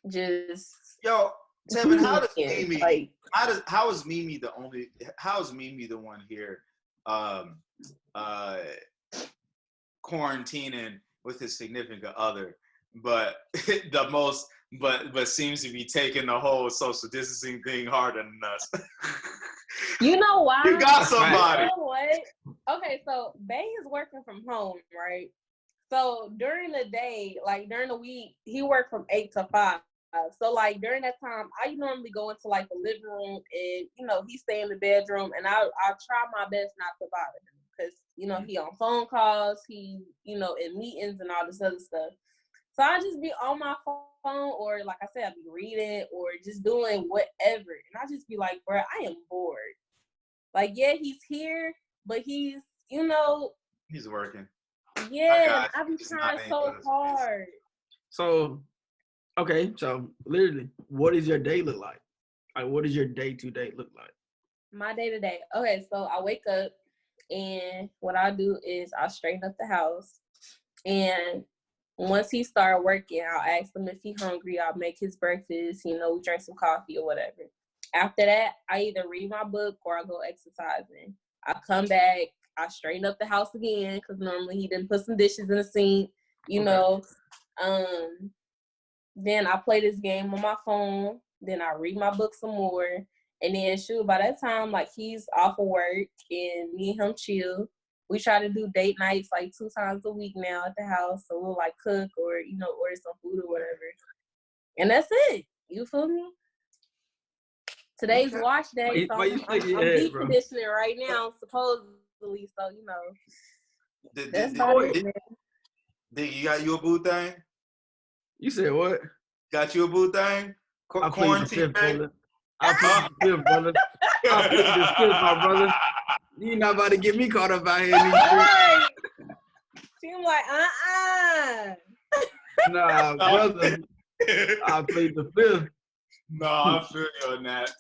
just... Yo, Tevin, how does Mimi, like, how is Mimi the one here quarantining with his significant other, but but seems to be taking the whole social distancing thing harder than us? You know why? You got somebody. You know what? Okay, so Bay is working from home, right? So during the day, like during the week, he worked from 8 to 5. So like during that time, I normally go into like the living room and, you know, he stay in the bedroom, and I'll try my best not to bother him because, you know, he on phone calls, he, you know, in meetings and all this other stuff. So I just be on my phone, or like I said, I be reading or just doing whatever. And I just be like, bro, I am bored. Like, yeah, he's here, but he's, you know. He's working. Yeah, I be trying so hard. So, okay, so literally, what does your day look like? Like, what does your day-to-day look like? My day-to-day. Okay, so I wake up, and what I do is I straighten up the house. And once he start working, I'll ask him if he's hungry. I'll make his breakfast. You know, we drink some coffee or whatever. After that, I either read my book or I go exercising. I come back, I straighten up the house again because normally he didn't put some dishes in the sink, you know. Then I play this game on my phone. Then I read my book some more. And then, shoot, by that time, like, he's off of work and me and him chill. We try to do date nights like 2 times a week now at the house. So we'll, like, cook or, you know, order some food or whatever. And that's it. You feel me? Today's wash day, so I'm deep conditioning right now, supposedly. So, you know, that's about it, man. Dig, you got you a boo thing? You said what? Got you a boo thing? Quarantine thing? I plead the fifth, brother. I plead the fifth, my brother. You not about to get me caught up out here in these streets. She's like, Nah, brother. I plead the fifth. No, I feel you on that.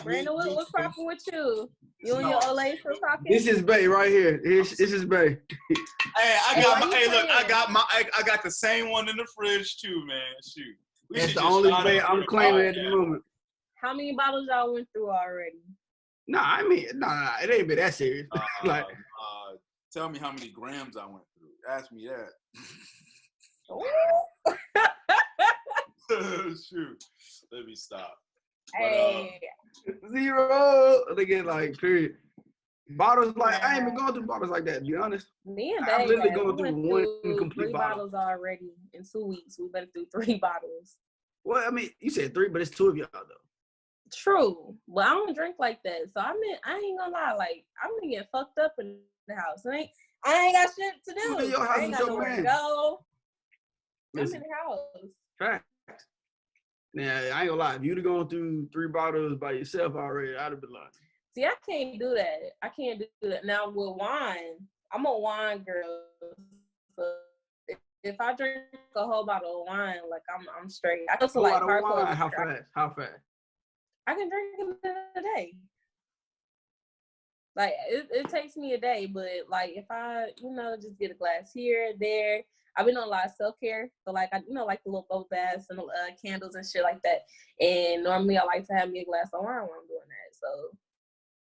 Brandon, what's poppin' with you? You and your old lady still talking? This is Bay right here. This is Bay. Hey, I got the same one in the fridge too, man. Shoot. That's the only Bay I'm claiming at the moment. How many bottles y'all went through already? Nah, it ain't been that serious. Like, tell me how many grams I went through. Ask me that. Shoot. Let me stop. Hey. 0. They get like period. Bottles like I ain't been going through bottles like that, to be honest. Me and I'm literally Dave going through one complete 3 bottles already in 2 weeks. We've been through 3 bottles. Well, I mean, you said 3, but it's 2 of y'all though. True, but I don't drink like that. So I ain't gonna lie. Like, I'm gonna get fucked up in the house. I ain't got shit to do. I ain't got nowhere to go. Listen, I'm in the house. Facts. Now, I ain't gonna lie. If you'd have gone through 3 bottles by yourself already, I'd have been lying. See, I can't do that. I can't do that. Now, with wine, I'm a wine girl. So if I drink a whole bottle of wine, like, I'm straight. I go to, like, hardcore. How fast? I can drink it in a day. Like, it takes me a day, but, like, if I, you know, just get a glass here, there. I've been on a lot of self-care. So, like, I, you know, like the little bubble baths and candles and shit like that. And normally I like to have me a glass of wine when I'm doing that. So,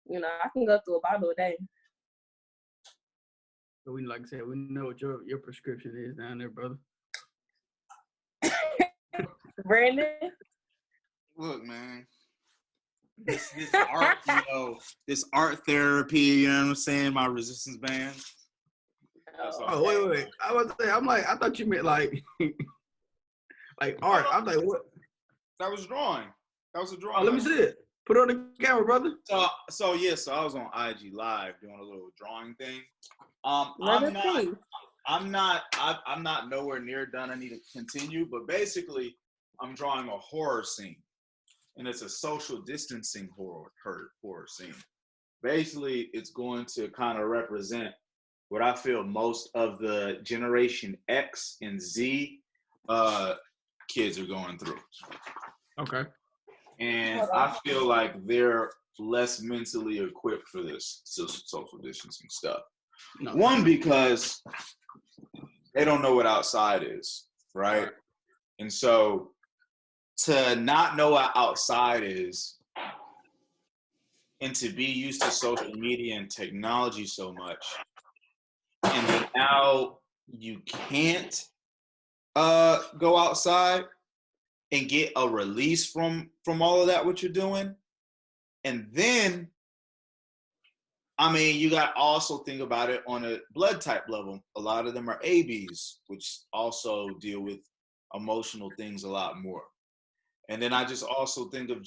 you know, I can go through a bottle a day. So we, like I said, we know what your prescription is down there, brother. Brandon? Look, man. This art, you know, this art therapy, you know what I'm saying? My resistance band. Oh, wait. I was saying, I thought you meant like like art. I'm like, what? That was drawing. That was a drawing. Oh, let me see it. Put it on the camera, brother. So I was on IG Live doing a little drawing thing. I'm not nowhere near done. I need to continue, but basically, I'm drawing a horror scene. And it's a social distancing horror scene. Basically, it's going to kind of represent what I feel most of the Generation X and Z kids are going through. Okay. And I feel like they're less mentally equipped for this social distancing stuff. No. One, because they don't know what outside is, right? And so to not know what outside is and to be used to social media and technology so much, and then now you can't go outside and get a release from all of that, what you're doing. And then, I mean, you got to also think about it on a blood type level. A lot of them are ABs, which also deal with emotional things a lot more. And then I just also think of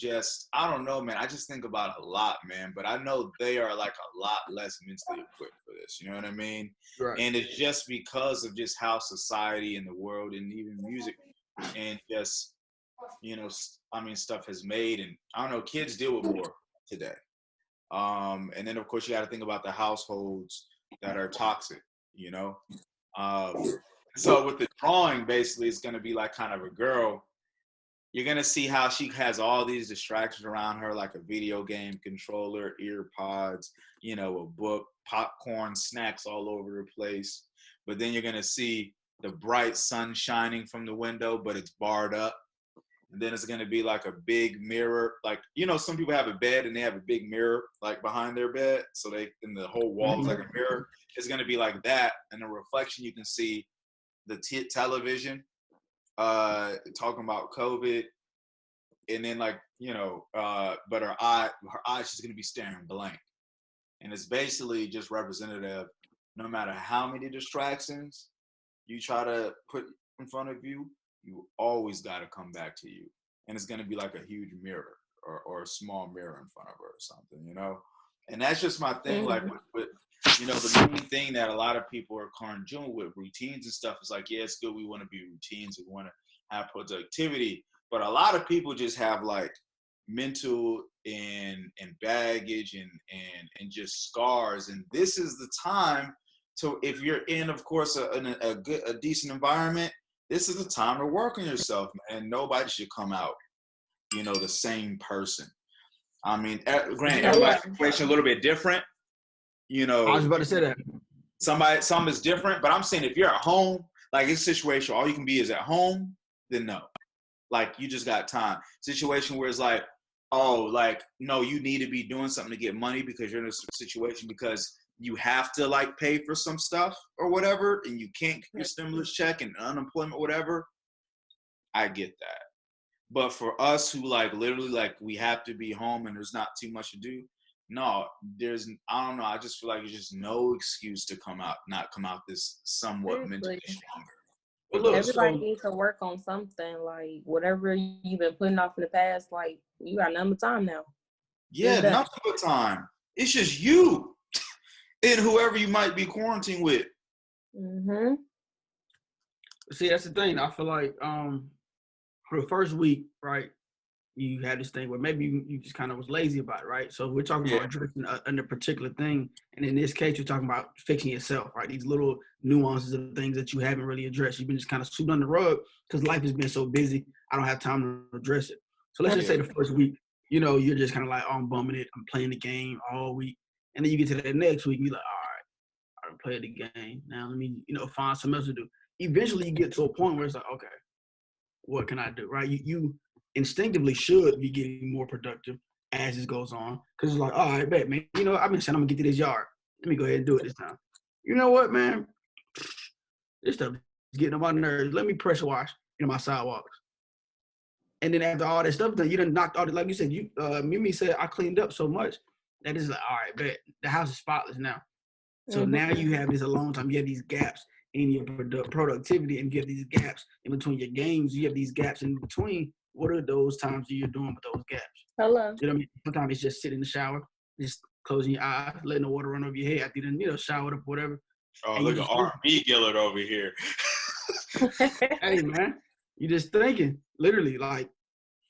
I don't know, man. I just think about it a lot, man. But I know they are like a lot less mentally equipped for this. You know what I mean? Right. And it's just because of just how society and the world and even music and just, you know, I mean, stuff has made. And I don't know, kids deal with more today. And then, of course, you got to think about the households that are toxic, you know? So with the drawing, basically, it's going to be like kind of a girl. You're going to see how she has all these distractions around her, like a video game controller, ear pods, you know, a book, popcorn, snacks all over the place. But then you're going to see the bright sun shining from the window, but it's barred up. And then it's going to be like a big mirror. Like, you know, some people have a bed and they have a big mirror like behind their bed. So and the whole wall is like a mirror. It's going to be like that. And the reflection, you can see the television talking about COVID. And then like, you know, but her eyes just going to be staring blank. And it's basically just representative. No matter how many distractions you try to put in front of you, you always got to come back to you. And it's going to be like a huge mirror or a small mirror in front of her or something, you know? And that's just my thing. Like with, you know, the main thing that a lot of people are doing with routines and stuff is like, yeah, it's good. We want to be routines. We want to have productivity. But a lot of people just have like mental and baggage and just scars. And this is the time to, if you're in, of course, a decent environment, this is the time to work on yourself, man. Nobody should come out, you know, the same person. I mean, granted, everybody's situation a little bit different. You know, I was about to say that. Some is different, but I'm saying if you're at home, like it's a situation, all you can be is at home, then no. Like you just got time. Situation where it's like, oh, like, no, you need to be doing something to get money because you're in a situation because you have to like pay for some stuff or whatever, and you can't get your stimulus check and unemployment, whatever. I get that. But for us who like literally like we have to be home and there's not too much to do, no, I don't know. I just feel like there's just no excuse to not come out this somewhat mentally stronger. But look, everybody needs to work on something, like whatever you've been putting off in the past, like you got nothing but time now. Yeah, nothing but time. It's just you and whoever you might be quarantined with. Mm-hmm. See, that's the thing. I feel like for the first week, right, you had this thing where maybe you just kind of was lazy about it, right? So we're talking about addressing a particular thing. And in this case, you're talking about fixing yourself, right? These little nuances of things that you haven't really addressed. You've been just kind of swept under the rug because life has been so busy. I don't have time to address it. So let's just say the first week, you know, you're just kind of like, oh, I'm bumming it. I'm playing the game all week. And then you get to that next week, you're like, all right, I played the game. Now let me, you know, find something else to do. Eventually you get to a point where it's like, okay, what can I do, right? You instinctively should be getting more productive as this goes on. Because it's like, all right, bet, man. You know, I've been saying I'm going to get to this yard. Let me go ahead and do it this time. You know what, man? This stuff is getting on my nerves. Let me pressure wash, you know, my sidewalks. And then after all that stuff done, you done knocked all the, like you said, Mimi said, I cleaned up so much that it's like, all right, bet. The house is spotless now. So now you have this alone time. You have these gaps in your productivity and you have these gaps in between your games. You have these gaps in between. What are those times that you're doing with those gaps? Hello. You know what I mean? Sometimes it's just sitting in the shower, just closing your eyes, letting the water run over your head after you done, you know, showered up, whatever. Oh, and look at R&B Gillard over here. Hey, man, you just thinking, literally, like,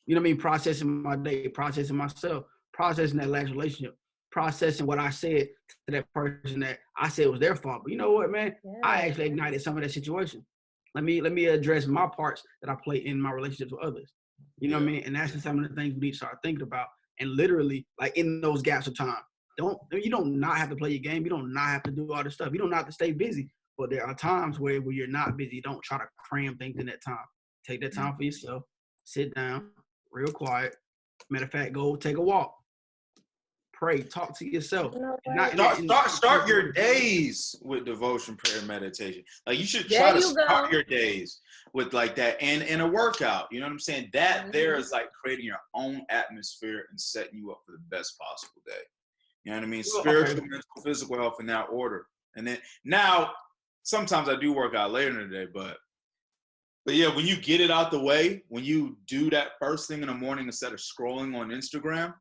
you know what I mean? Processing my day, processing myself, processing that last relationship, processing what I said to that person that I said was their fault. But you know what, man? Yeah. I actually ignited some of that situation. Let me address my parts that I play in my relationships with others. You know what I mean? And that's just some of the things we need to start thinking about. And literally, like in those gaps of time, you don't not have to play your game. You don't not have to do all this stuff. You don't have to stay busy. But there are times where you're not busy. Don't try to cram things in that time. Take that time for yourself. Sit down, real quiet. Matter of fact, go take a walk. Pray, talk to yourself. Start your days with devotion, prayer, meditation. Like you should try to start your days with like that and a workout. You know what I'm saying? That there is like creating your own atmosphere and setting you up for the best possible day. You know what I mean? Spiritual, mental, physical health in that order. And then now, sometimes I do work out later in the day, but yeah, when you get it out the way, when you do that first thing in the morning instead of scrolling on Instagram,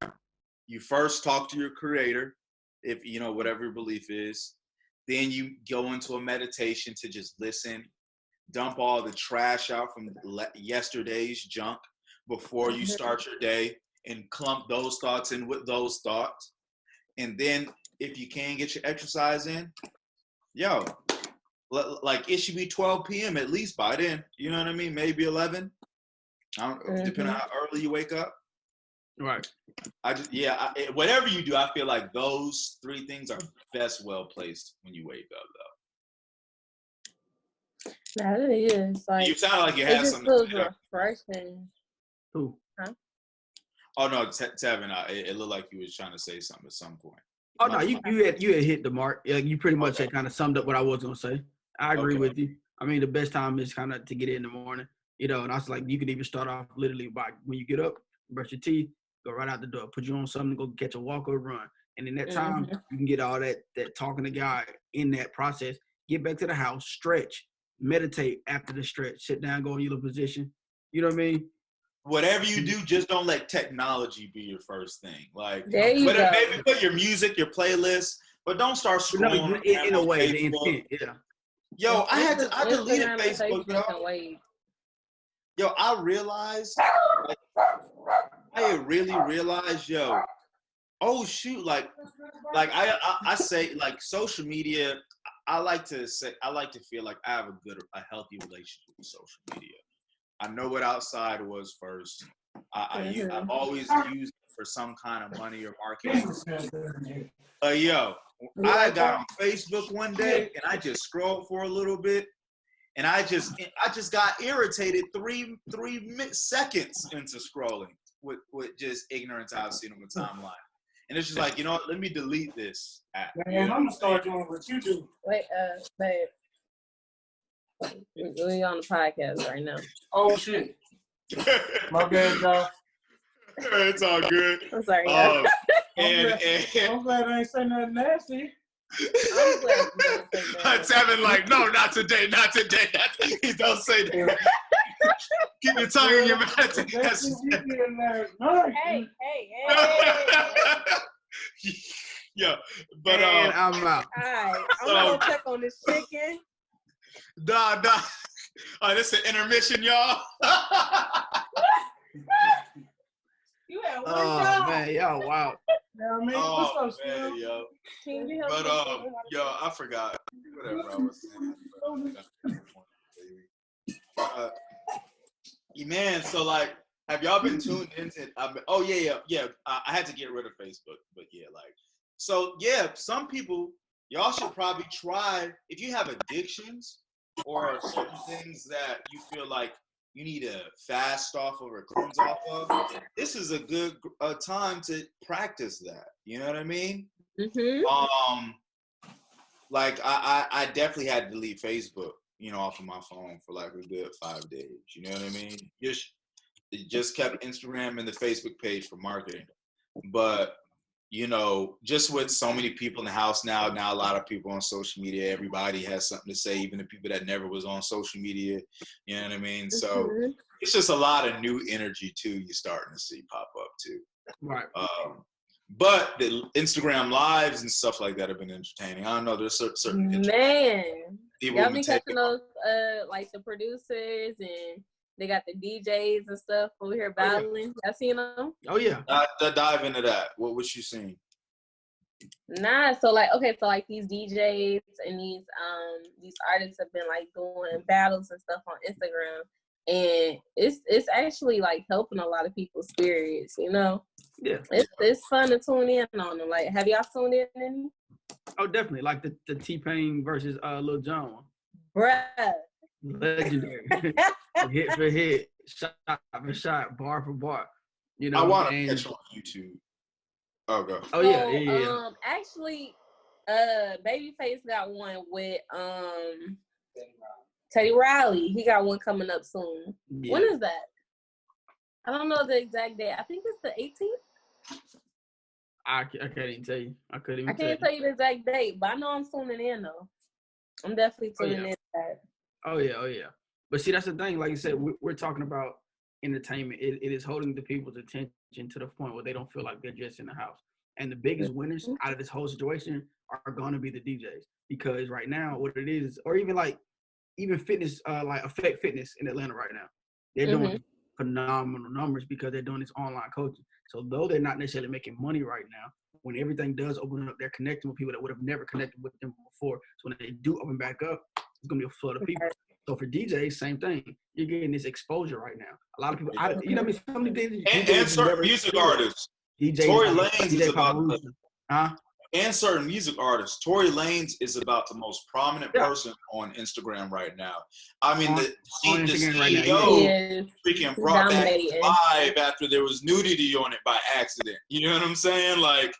you first talk to your creator, if you know whatever your belief is. Then you go into a meditation to just listen, dump all the trash out from yesterday's junk before you start your day, and clump those thoughts in with those thoughts. And then if you can get your exercise in, like it should be 12 p.m. at least by then. You know what I mean? Maybe 11. Depending on how early you wake up. Right. Whatever you do, I feel like those three things are best well placed when you wake up, though. That it is. Like, you sound like you had something to say. Refreshing. Who? Huh? Oh no, Tevin. It looked like you was trying to say something at some point. Oh no, you had hit the mark. You pretty much had kind of summed up what I was gonna say. I agree with you. I mean, the best time is kind of to get in the morning, and I was like, you could even start off literally by when you get up, brush your teeth, go right out the door, put you on something, go catch a walk or a run, and in that time you can get all that talking to God in that process. Get back to the house, stretch, meditate after the stretch, sit down, go in your little position. You know what I mean? Whatever you do, just don't let technology be your first thing. Like, maybe put your music, your playlist, but don't start scrolling. In a way, the intent, Yo, I deleted Facebook, Yo, I realized, oh shoot, like I say, like social media. I like to feel like I have a healthy relationship with social media. I know what outside was first. I've always used it for some kind of money or marketing. I got on Facebook one day and I just scrolled for a little bit, and I just got irritated 3 seconds into scrolling with just ignorance I've seen on the timeline. And it's just like, you know what, let me delete this app. Man, I'm gonna start doing what you do. Wait, babe. We're on the podcast right now. Oh shit. My bad, y'all. It's all good. I'm sorry. I'm glad I ain't say nothing nasty. I'm glad you didn't say that. Tevin, like, no, not today. He don't say that. Keep your tongue in your mouth. Hey. Yeah, but and I'm out. All right, I'm gonna go check on this chicken. Nah. This is an intermission, y'all. You had one job. job. Man, y'all wow. I mean, Oh, what's up, man, yo. But I forgot whatever I was saying. Man, so like, have y'all been tuned into? I had to get rid of Facebook, but some people, y'all should probably try, if you have addictions or certain things that you feel like you need to fast off or cleanse off of, this is a good time to practice that. You know what I mean? Mm-hmm. Like I definitely had to delete Facebook, off of my phone for like a good 5 days. You know what I mean? Just kept Instagram and the Facebook page for marketing. But, just with so many people in the house now a lot of people on social media, everybody has something to say, even the people that never was on social media. You know what I mean? So it's just a lot of new energy too you're starting to see pop up too. Right. But the Instagram lives and stuff like that have been entertaining. I don't know, there's certain man. Y'all be catching those like the producers, and they got the DJs and stuff over here battling. Y'all seen them? Oh yeah. Dive into that. What was you seeing? Nah, so these DJs and these artists have been like doing battles and stuff on Instagram, and it's actually like helping a lot of people's spirits, you know. Yeah, it's fun to tune in on them. Like, have y'all tuned in any? Oh, definitely. Like the T-Pain versus Lil Jon one. Bruh. Legendary. Hit for hit, shot for shot, bar for bar. You know, I want to catch on YouTube. Oh, go. Oh, yeah. Actually, Babyface got one with Teddy Riley. He got one coming up soon. Yeah. When is that? I don't know the exact date. I think it's the 18th. I can't even tell you. I can't tell you the exact date, but I know I'm tuning in though. I'm definitely tuning in to that. Oh yeah. But see, that's the thing. Like you said, we're talking about entertainment. It is holding the people's attention to the point where they don't feel like they're just in the house. And the biggest winners out of this whole situation are going to be the DJs, because right now, what it is, or even fitness, like Affect Fitness in Atlanta right now, they're doing phenomenal numbers because they're doing this online coaching. So though they're not necessarily making money right now, when everything does open up, they're connecting with people that would have never connected with them before. So when they do open back up, it's going to be a flood of people. So for DJs, same thing. You're getting this exposure right now. A lot of people, so many things. And certain music artists. Tory Lanez is about and certain music artists. Tory Lanez is about the most prominent person on Instagram right now. I mean, the CEO freaking brought back Vibe after there was nudity on it by accident. You know what I'm saying? Like,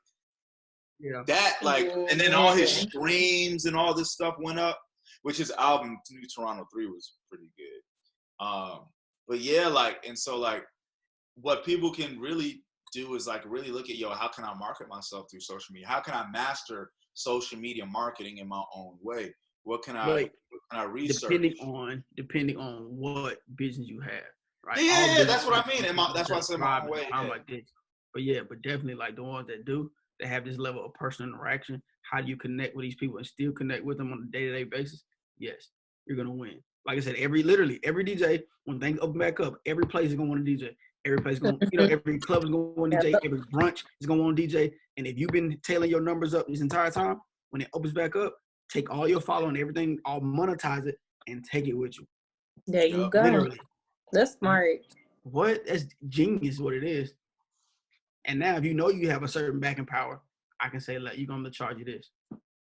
that, like, and then all his streams and all this stuff went up, which his album New Toronto 3 was pretty good. But yeah, like, and so like, what people can really do is like really look at, how can I market myself through social media? How can I master social media marketing in my own way? What can I research? Depending on what business you have, right? Yeah, that's what I mean. That's why I said my own way. Like this. But definitely like the ones that do, they have this level of personal interaction. How do you connect with these people and still connect with them on a day-to-day basis? Yes, you're gonna win. Like I said, every DJ, when things open back up, every place is gonna want to DJ. Every place going, every club is going to want DJ. Every brunch is going to want DJ. And if you've been tailing your numbers up this entire time, when it opens back up, take all your following, everything, all monetize it, and take it with you. There you go. Literally. That's smart. That's genius. What it is. And now, if you know you have a certain backing power, I can say, "Look, you're gonna charge you this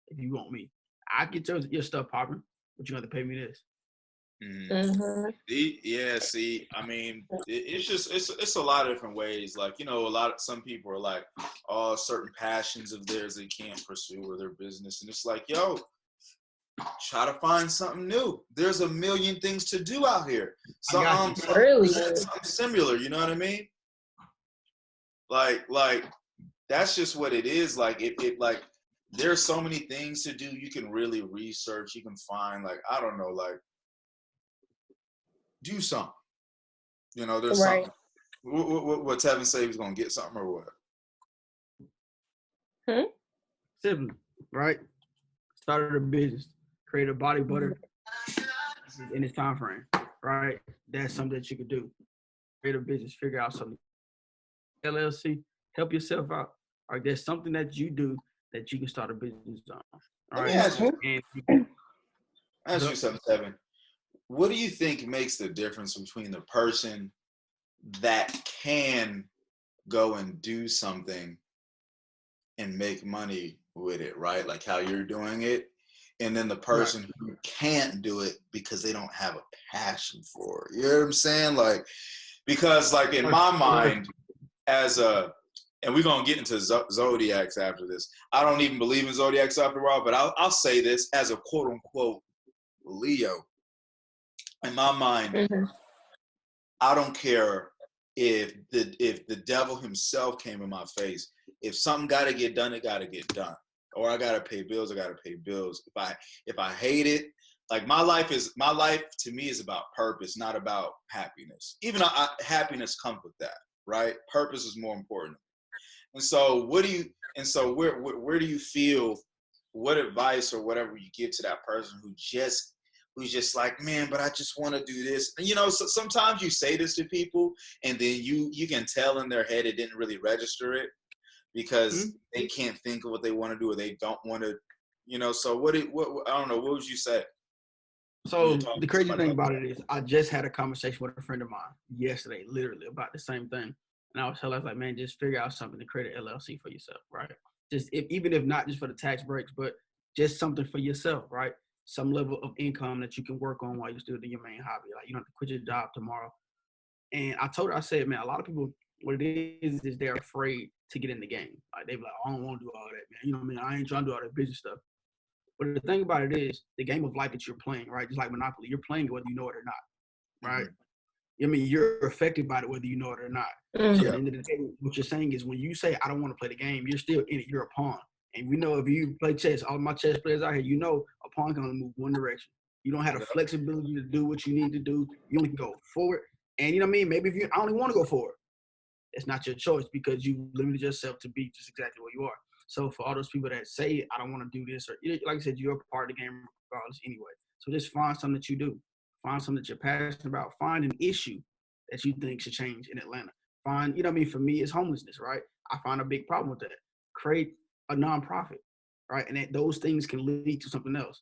if you want me. I get your stuff popping, but you have to pay me this." See, I mean, it's a lot of different ways. Like, some people are like, certain passions of theirs they can't pursue, or their business, and it's like, try to find something new. There's a million things to do out here. Something similar, you know what I mean? Like that's just what it is. Like it like there's so many things to do. You can really research. You can find, like, I don't know, like, do something. There's something. What Tevin say he was gonna get something or what? Simple, right? Started a business, create a body butter in this time frame, right? That's something that you could do. Create a business, figure out something. LLC, help yourself out. Or there's something that you do that you can start a business on. All right. Let me ask you something, Tevin. What do you think makes the difference between the person that can go and do something and make money with it, right? Like how you're doing it, and then the person who can't do it because they don't have a passion for it. You know what I'm saying? Like, because like in my mind, and we're going to get into zodiacs after this. I don't even believe in zodiacs after a while, but I'll say this as a quote unquote Leo. In my mind, I don't care if the devil himself came in my face. If something got to get done, it got to get done. Or I got to pay bills, I got to pay bills. If I hate it, like my life to me is about purpose, not about happiness. Even happiness comes with that, right? Purpose is more important. And so where do you feel, what advice or whatever you give to that person who's just like, man, but I just want to do this. And, so sometimes you say this to people and then you can tell in their head it didn't really register it because they can't think of what they want to do or they don't want to, so what I don't know, what would you say? So the crazy thing about it is I just had a conversation with a friend of mine yesterday, literally about the same thing. And I was telling her, like, man, just figure out something to create an LLC for yourself, right? Just even if not just for the tax breaks, but just something for yourself, right? Some level of income that you can work on while you're still doing your main hobby. Like, you don't have to quit your job tomorrow. And I told her, I said, man, a lot of people, what it is they're afraid to get in the game. Like, they be like, I don't want to do all that, man. You know what I mean? I ain't trying to do all that business stuff. But the thing about it is, the game of life that you're playing, right? Just like Monopoly, you're playing it whether you know it or not, right? Mm-hmm. I mean, you're affected by it whether you know it or not. Mm-hmm. So at the end of the day, what you're saying is when you say, I don't want to play the game, you're still in it. You're a pawn. And we know if you play chess, all my chess players out here, you know a pawn can only move one direction. You don't have the flexibility to do what you need to do. You only can go forward. And you know what I mean? Maybe if you only want to go forward, it's not your choice because you limited yourself to be just exactly what you are. So for all those people that say, I don't want to do this, or like I said, you're a part of the game regardless anyway. So just find something that you do. Find something that you're passionate about. Find an issue that you think should change in Atlanta. Find, you know what I mean? For me, it's homelessness, right? I find a big problem with that. Create a nonprofit, right? And those things can lead to something else.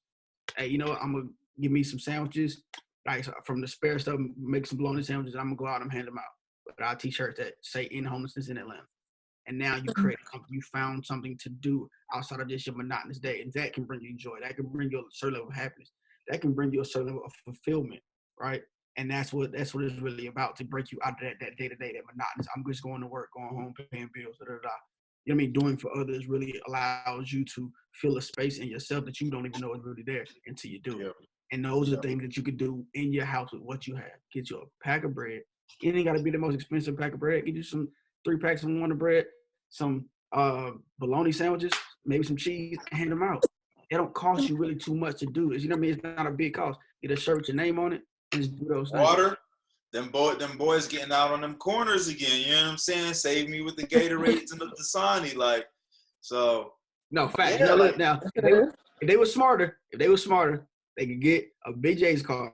Hey, you know what? I'm going to give me some sandwiches. Like from the spare stuff, make some bologna sandwiches. I'm going to go out and hand them out. But I'll t-shirts that say end homelessness in Atlanta. And now you created something, you found something to do outside of just your monotonous day. And that can bring you joy. That can bring you a certain level of happiness. That can bring you a certain level of fulfillment, right? And that's what it's really about, to break you out of that day-to-day, that monotonous. I'm just going to work, going home, paying bills, You know what I mean? Doing for others really allows you to feel a space in yourself that you don't even know is really there until you do it. And those are things that you could do in your house with what you have. Get you a pack of bread. It ain't got to be the most expensive pack of bread. Get you some 3 packs of Wonder Bread, some bologna sandwiches, maybe some cheese, and hand them out. It don't cost you really too much to do this. You know what I mean? It's not a big cost. Get a shirt with your name on it and just do those things. Water. Them boys getting out on them corners again. You know what I'm saying? Save me with the Gatorades and the Dasani. Like, so. No, fact. Yeah, look, now, if they were smarter, they could get a BJ's card,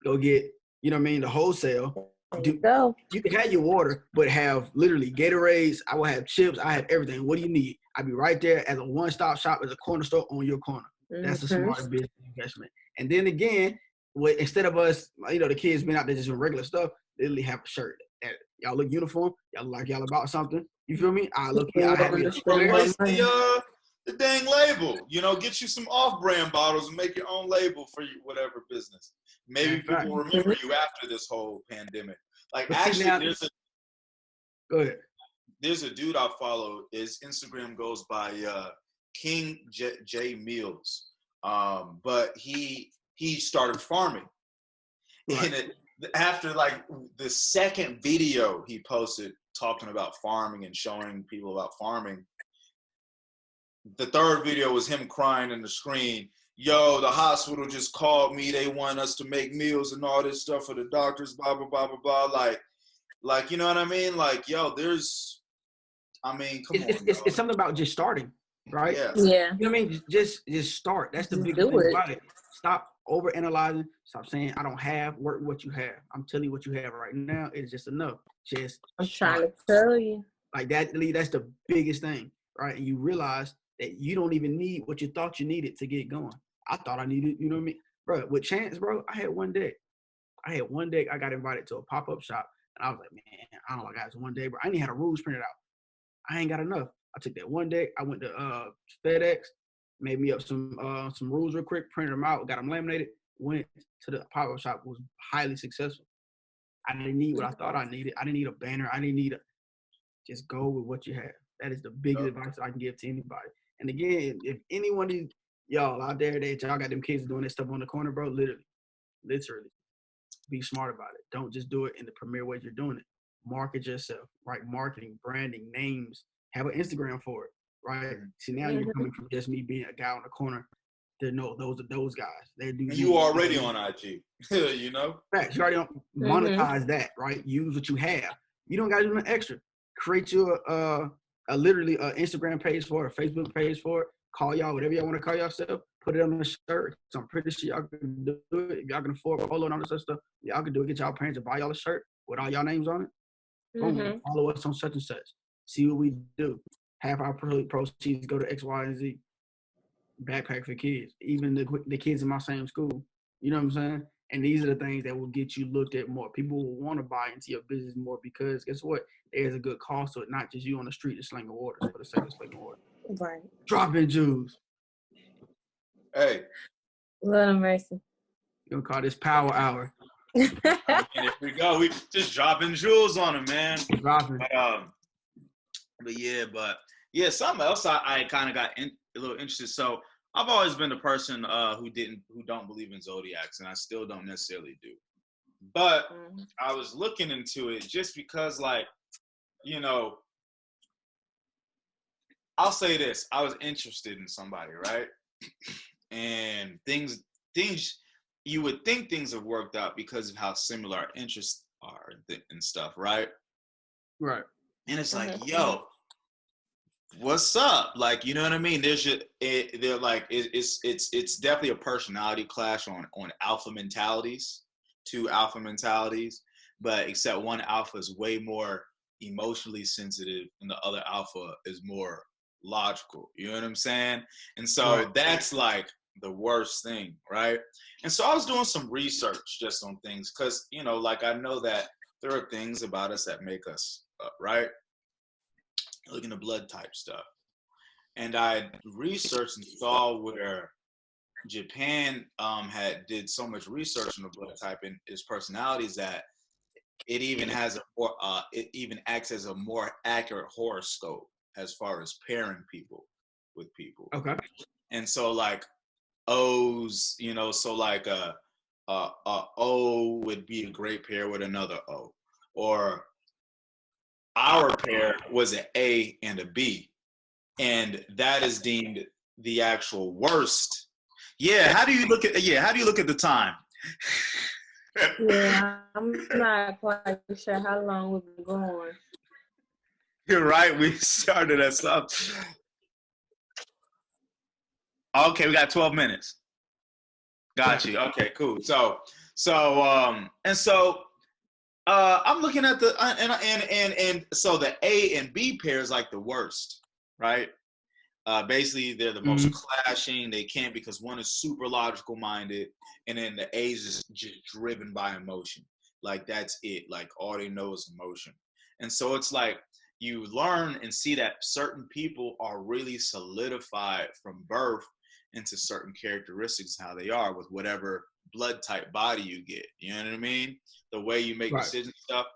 go get, you know what I mean, the wholesale. You can have your water, but have literally Gatorades. I will have chips. I have everything. What do you need? I'll be right there as a one-stop shop, as a corner store on your corner. That's a smart business investment. And then again, instead of us, you know, the kids being out there just doing regular stuff, they literally have a shirt. Y'all look uniform. Y'all like y'all about something. You feel me? I look here. I have replace the dang label. You know, get you some off-brand bottles and make your own label for your whatever business. Maybe people remember you after this whole pandemic. Like, actually, go ahead. There's a dude I follow. His Instagram goes by King J Mills, but he started farming. Right. And after like the second video he posted talking about farming and showing people about farming, the third video was him crying in the screen. Yo, the hospital just called me. They want us to make meals and all this stuff for the doctors, blah, blah, blah, blah, blah. Like, you know what I mean? Like, yo, come on. It's something about just starting, right? Yeah. You know what I mean? Just start. That's the biggest thing about it. Stop overanalyzing. Stop saying, I don't have. Work what you have. I'm telling you what you have right now. It's just enough. I'm trying to tell you. Like that, that's the biggest thing, right? And you realize that you don't even need what you thought you needed to get going. I thought I needed, you know what I mean? Bro, with chance, bro, I had one day. I got invited to a pop-up shop, and I was like, man, I don't know, guys, one day, bro. I ain't had a rules printed out. I ain't got enough. I took that one day. I went to FedEx, made me up some rules real quick, printed them out, got them laminated, went to the pop-up shop, was highly successful. I didn't need what I thought I needed. I didn't need a banner. I didn't need just go with what you have. That is the biggest advice I can give to anybody. And again, if anyone is y'all out there that y'all got them kids doing this stuff on the corner, bro, literally, be smart about it. Don't just do it in the premier way you're doing it. Market yourself, right? Marketing, branding, names. Have an Instagram for it, right? See, now you're coming from just me being a guy on the corner. Those are those guys. They do. You already on IG, you know? Facts. You already monetize that, right? Use what you have. You don't got to do nothing extra. Create you literally an Instagram page for it, a Facebook page for it. Call y'all whatever y'all want to call yourself. Put it on a shirt. So I'm pretty sure y'all can do it. If y'all can afford polo and all this other stuff, y'all can do it. Get y'all parents to buy y'all a shirt with all y'all names on it. Boom. Follow us on such and such. See what we do. Half our proceeds go to X, Y, and Z. Backpack for kids. Even the kids in my same school, You know what I'm saying? And these are the things that will get you looked at more. People will want to buy into your business more because guess what? There's a good cost to it, not just you on the street to slinging orders for the sake of slinging orders. Right. Dropping jewels. Hey. Lord of mercy. You're going to call this power hour. And if we go, we just dropping jewels on them, man. Dropping. But yeah, something else I kind of got a little interested. So I've always been the person who don't believe in zodiacs, and I still don't necessarily do. But I was looking into it just because, like, you know, I'll say this: I was interested in somebody, right? And things you would think things have worked out because of how similar our interests are and stuff, right? Right. And it's like, yo, what's up? Like, you know what I mean? It's definitely a personality clash on alpha mentalities, two alpha mentalities, but except one alpha is way more emotionally sensitive and the other alpha is more logical. You know what I'm saying? And so that's like the worst thing, right? And so I was doing some research just on things because, you know, like I know that there are things about us that make us up, right? Looking at blood type stuff. And I researched and saw where Japan did so much research on the blood type and its personalities that it even has it even acts as a more accurate horoscope as far as pairing people with people. Okay. And so like O's, you know, so like a O would be a great pair with another O, or our pair was an A and a B, and that is deemed the actual worst. Yeah, how do you look at the time? Yeah, I'm not quite sure how long we've been going. You're right, we started at something. Okay, we got 12 minutes. Got you. Okay, cool. So I'm looking at the and so the A and B pair is like the worst, right? Basically, they're the most clashing. They can't because one is super logical minded, and then the A is just driven by emotion. Like that's it. Like all they know is emotion. And so it's like you learn and see that certain people are really solidified from birth into certain characteristics, how they are with whatever blood type body you get. You know what I mean? The way you make decisions and stuff.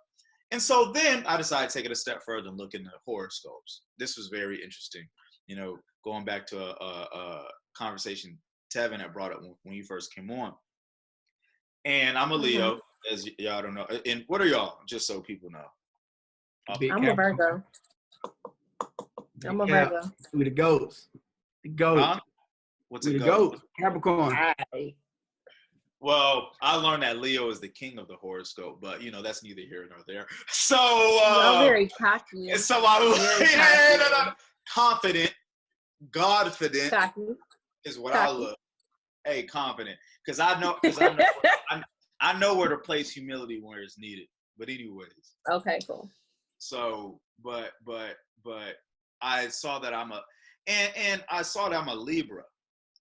And so then I decided to take it a step further and look into horoscopes. This was very interesting. You know, going back to a conversation Tevin had brought up when you first came on. And I'm a Leo, as y'all don't know. And what are y'all? Just so people know. I'm a Virgo. I'm a Virgo. We the goats. The goats. Huh? What's we a the goat? goats. Capricorn. Right. Well, I learned that Leo is the king of the horoscope, but you know that's neither here nor there. So you're very cocky. So I'm confident, Godfident cocky. Is what I look. Hey, confident, because I know where to place humility where it's needed. But anyways. Okay, cool. So, but I saw that I'm a Libra.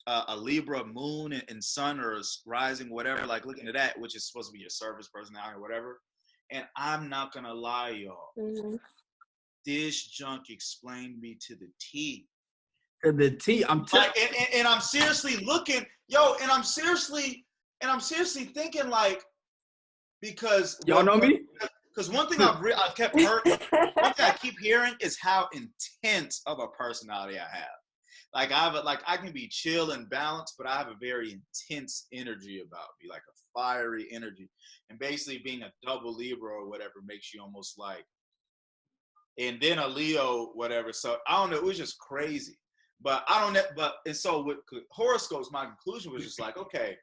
A Libra moon and sun or rising, whatever, like looking at that, which is supposed to be your service personality or whatever. And I'm not going to lie, y'all. This junk explained me to the T. To the T. I'm like, and I'm seriously looking, and I'm seriously thinking like, because y'all know me? Because one thing I've kept hearing, one thing I keep hearing is how intense of a personality I have. Like I can be chill and balanced, but I have a very intense energy about me, like a fiery energy. And basically being a double Libra or whatever makes you almost like, and then a Leo, whatever. So I don't know, it was just crazy. But and so with horoscopes, my conclusion was just like, okay,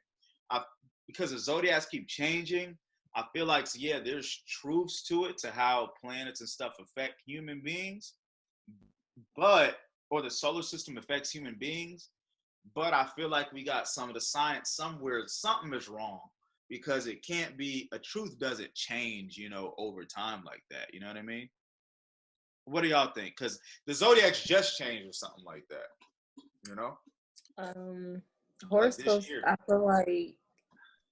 because the zodiacs keep changing, I feel like, yeah, there's truths to it, to how planets and stuff affect human beings, or the solar system affects human beings, but I feel like we got some of the science somewhere, something is wrong, because it can't be, a truth doesn't change, over time like that, you know what I mean? What do y'all think? Because the zodiacs just changed or something like that, horoscopes, I feel like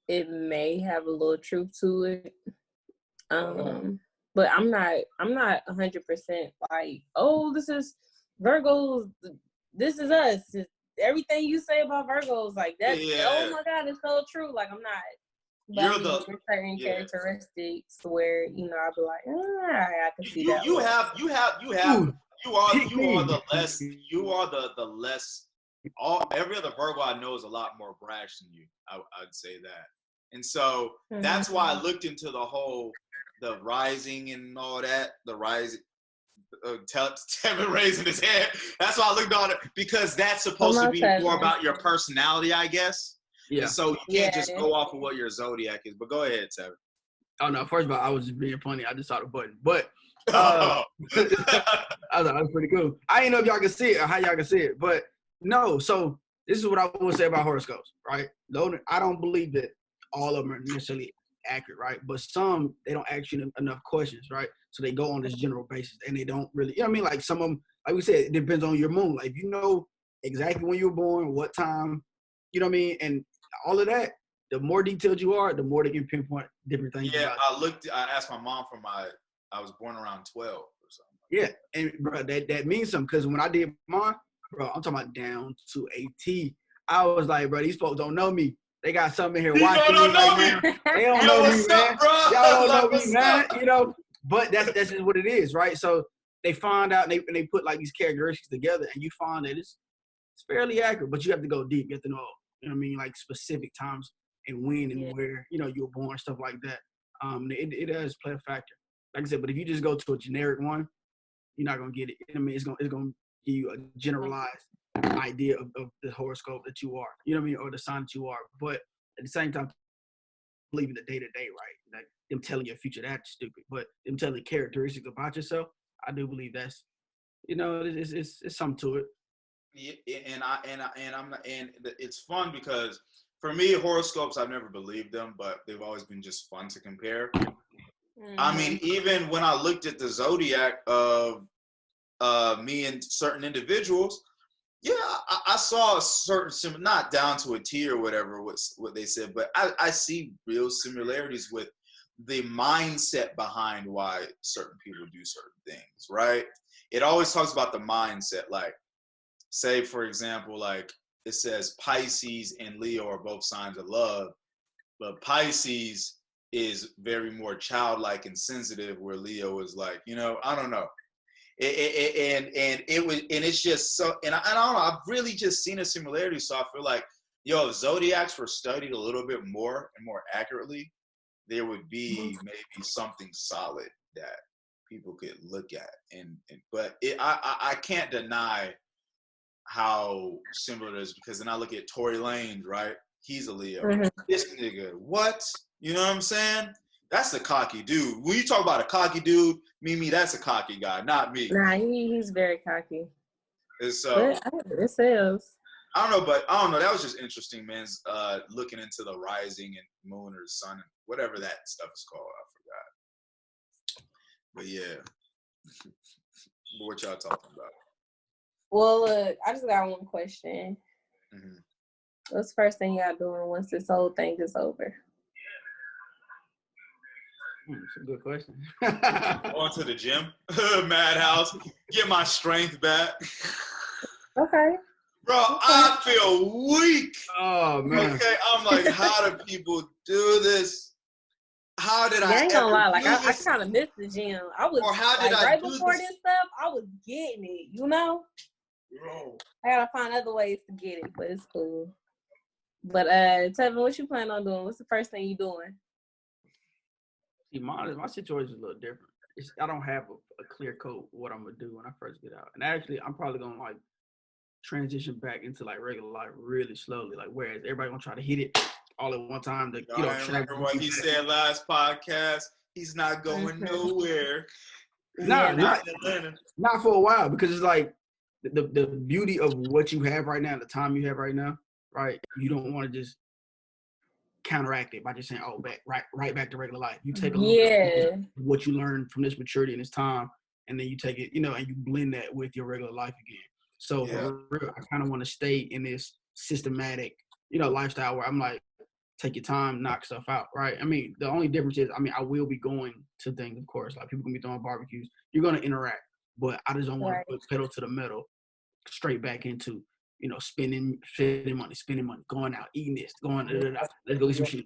it may have a little truth to it. But I'm not 100% like, oh, this is Virgos, this is us. Everything you say about Virgos, like that, oh my God, it's so true. Like, I'm not. But You're the certain characteristics where, you know, I'll be like, I can see that. You are the less. Every other Virgo I know is a lot more brash than you. I'd say that, and so that's why I looked into the rising and all that. The rising. Tevin raising his hand. That's why I looked on it, because that's supposed to be more about your personality, I guess. Yeah. And so you can't just go off of what your zodiac is. But go ahead, Tevin. Oh no! First of all, I was just being funny. I just saw the button, but I was like, that's pretty cool. I didn't know if y'all can see it or how y'all can see it, but no. So this is what I will say about horoscopes, right? I don't believe that all of them are necessarily accurate, right? But some, they don't ask you enough questions, right? So they go on this general basis, and they don't really, you know what I mean? Like some of them, like we said, it depends on your moon. Like, if you know exactly when you were born, what time, you know what I mean? And all of that, the more detailed you are, the more they can pinpoint different things. Yeah, I asked my mom I was born around 12 or something. Yeah, and bro, that means something, because when I did mine, bro, I'm talking about down to a T. I was like, bro, these folks don't know me. They got something here watching me right now. They don't know me, man. Y'all don't know me, man. You know, but that's just what it is, right? So they find out, and they put like these characteristics together, and you find that it's fairly accurate, but you have to go deep. You have to know, you know what I mean, like specific times and when and where, you know, you were born, stuff like that. It does play a factor. Like I said, but if you just go to a generic one, you're not gonna get it. I mean, it's gonna give you a generalized idea of the horoscope that you are, you know what I mean, or the sign that you are. But at the same time, believing the day-to-day, right? Like them telling your future, that's stupid. But them telling characteristics about yourself, I do believe that's, you know, it's something to it. Yeah, and it's fun because for me, horoscopes, I've never believed them, but they've always been just fun to compare. I mean, even when I looked at the zodiac of me and certain individuals, yeah, I saw a certain, not down to a T or whatever, what they said, but I see real similarities with the mindset behind why certain people do certain things, right? It always talks about the mindset. Like, say, for example, like it says Pisces and Leo are both signs of love, but Pisces is very more childlike and sensitive, where Leo is like, you know, I don't know. It's just so, and I don't know, I've really just seen a similarity. So I feel like, if zodiacs were studied a little bit more and more accurately, there would be maybe something solid that people could look at. But I can't deny how similar it is, because then I look at Tory Lanez, right? He's a Leo. This nigga, what? You know what I'm saying? That's a cocky dude. When you talk about a cocky dude, Mimi, that's a cocky guy, not me. Nah, he's very cocky. And so it says. I don't know, but I don't know. That was just interesting, man. Looking into the rising and moon or the sun and whatever that stuff is called. I forgot. But yeah. What y'all talking about? Well, look, I just got one question. What's the first thing y'all doing once this whole thing is over? That's a good question. Going to the gym, Madhouse, get my strength back. Okay. Bro, I feel weak. Oh, man. Okay, I'm like, how do people do this? How did I ain't gonna lie, like I kind of missed the gym. I was, or how did right before this stuff, I was getting it, you know? Bro. I gotta find other ways to get it, but it's cool. But Tevin, what you plan on doing? What's the first thing you doing? See, my situation is a little different. I don't have a clear code for what I'm gonna do when I first get out. And actually, I'm probably gonna like transition back into like regular life really slowly. Like, whereas everybody gonna try to hit it all at one time. I remember what he said last podcast. He's not going nowhere. Not for a while, because it's like the beauty of what you have right now, the time you have right now, right? You don't want to just counteract it by just saying, "Oh, right back to regular life." You take a little bit of what you learned from this maturity and this time, and then you take it, and you blend that with your regular life again. So for real, I kind of want to stay in this systematic, lifestyle where I'm like, take your time, knock stuff out, right? I mean, the only difference is, I will be going to things, of course. Like, people gonna be throwing barbecues. You're gonna interact, but I just don't want to put pedal to the metal straight back into, spending money, going out, eating this, going let's go get some shit.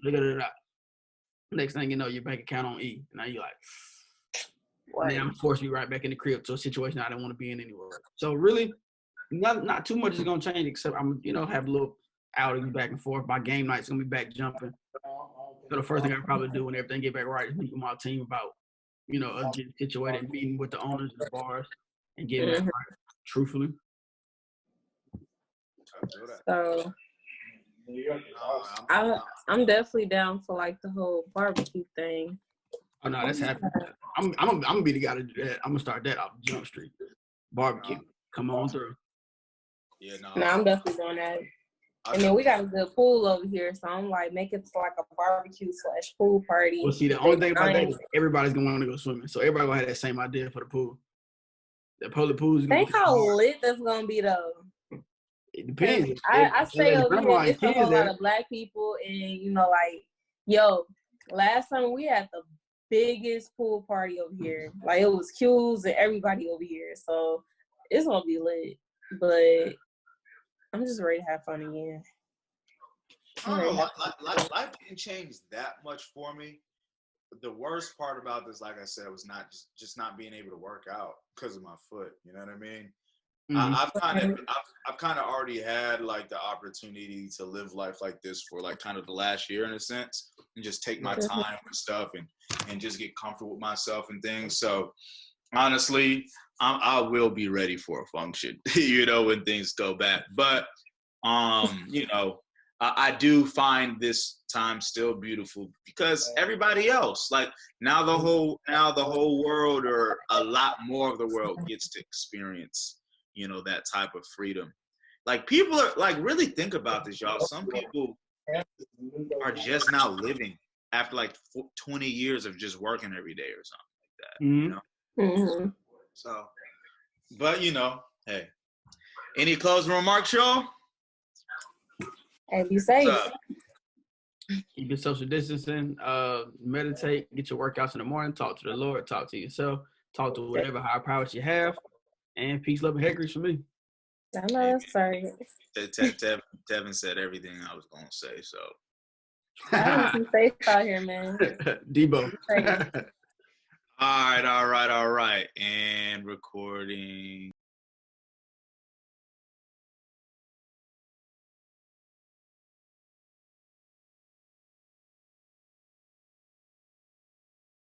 Next thing you know, your bank account on E. Now you're like, now I'm forced to be right back in the crib to a situation I don't want to be in anywhere. So really, not too much is gonna change, except I'm have a little outings back and forth. My game night's gonna be back jumping. So the first thing I probably do when everything get back right is meet with my team about, us getting situated, meeting with the owners of the bars and getting that right, truthfully. So I'm definitely down for like the whole barbecue thing. Oh no, that's happening. I'm gonna be the guy to do that. I'm gonna start that off Jump Street. Barbecue. Come on through. Yeah, no, I'm definitely doing that. And then we got a good pool over here, so I'm like, make it like a barbecue/pool party. Well, see, the only thing about that is everybody's gonna want to go swimming, so everybody gonna have that same idea for the pool. The public pool is gonna think how lit that's gonna be though. It depends. I stay over here. It's a whole lot of black people, and last summer we had the biggest pool party over here. Like, it was Q's and everybody over here, so it's gonna be lit. But I'm just ready to have fun again. I don't know. Life didn't change that much for me. The worst part about this, like I said, was not just not being able to work out because of my foot. You know what I mean? Mm-hmm. I've kind of already had like the opportunity to live life like this for like kind of the last year in a sense, and just take my time and stuff and just get comfortable with myself and things. So honestly, I will be ready for a function, when things go back. But I do find this time still beautiful because everybody else, like now the whole world, or a lot more of the world, gets to experience that type of freedom. Like, people are like, really think about this, y'all. Some people are just now living after like 20 years of just working every day or something like that. Mm-hmm. So, but hey, any closing remarks, y'all? Hey, be safe. Keep your social distancing. Meditate. Get your workouts in the morning. Talk to the Lord. Talk to yourself. Talk to whatever higher powers you have. And peace, love, and hair grease for me. I know that's right. Tevin said everything I was gonna say. So I was safe out here, man. Debo. All right. And recording.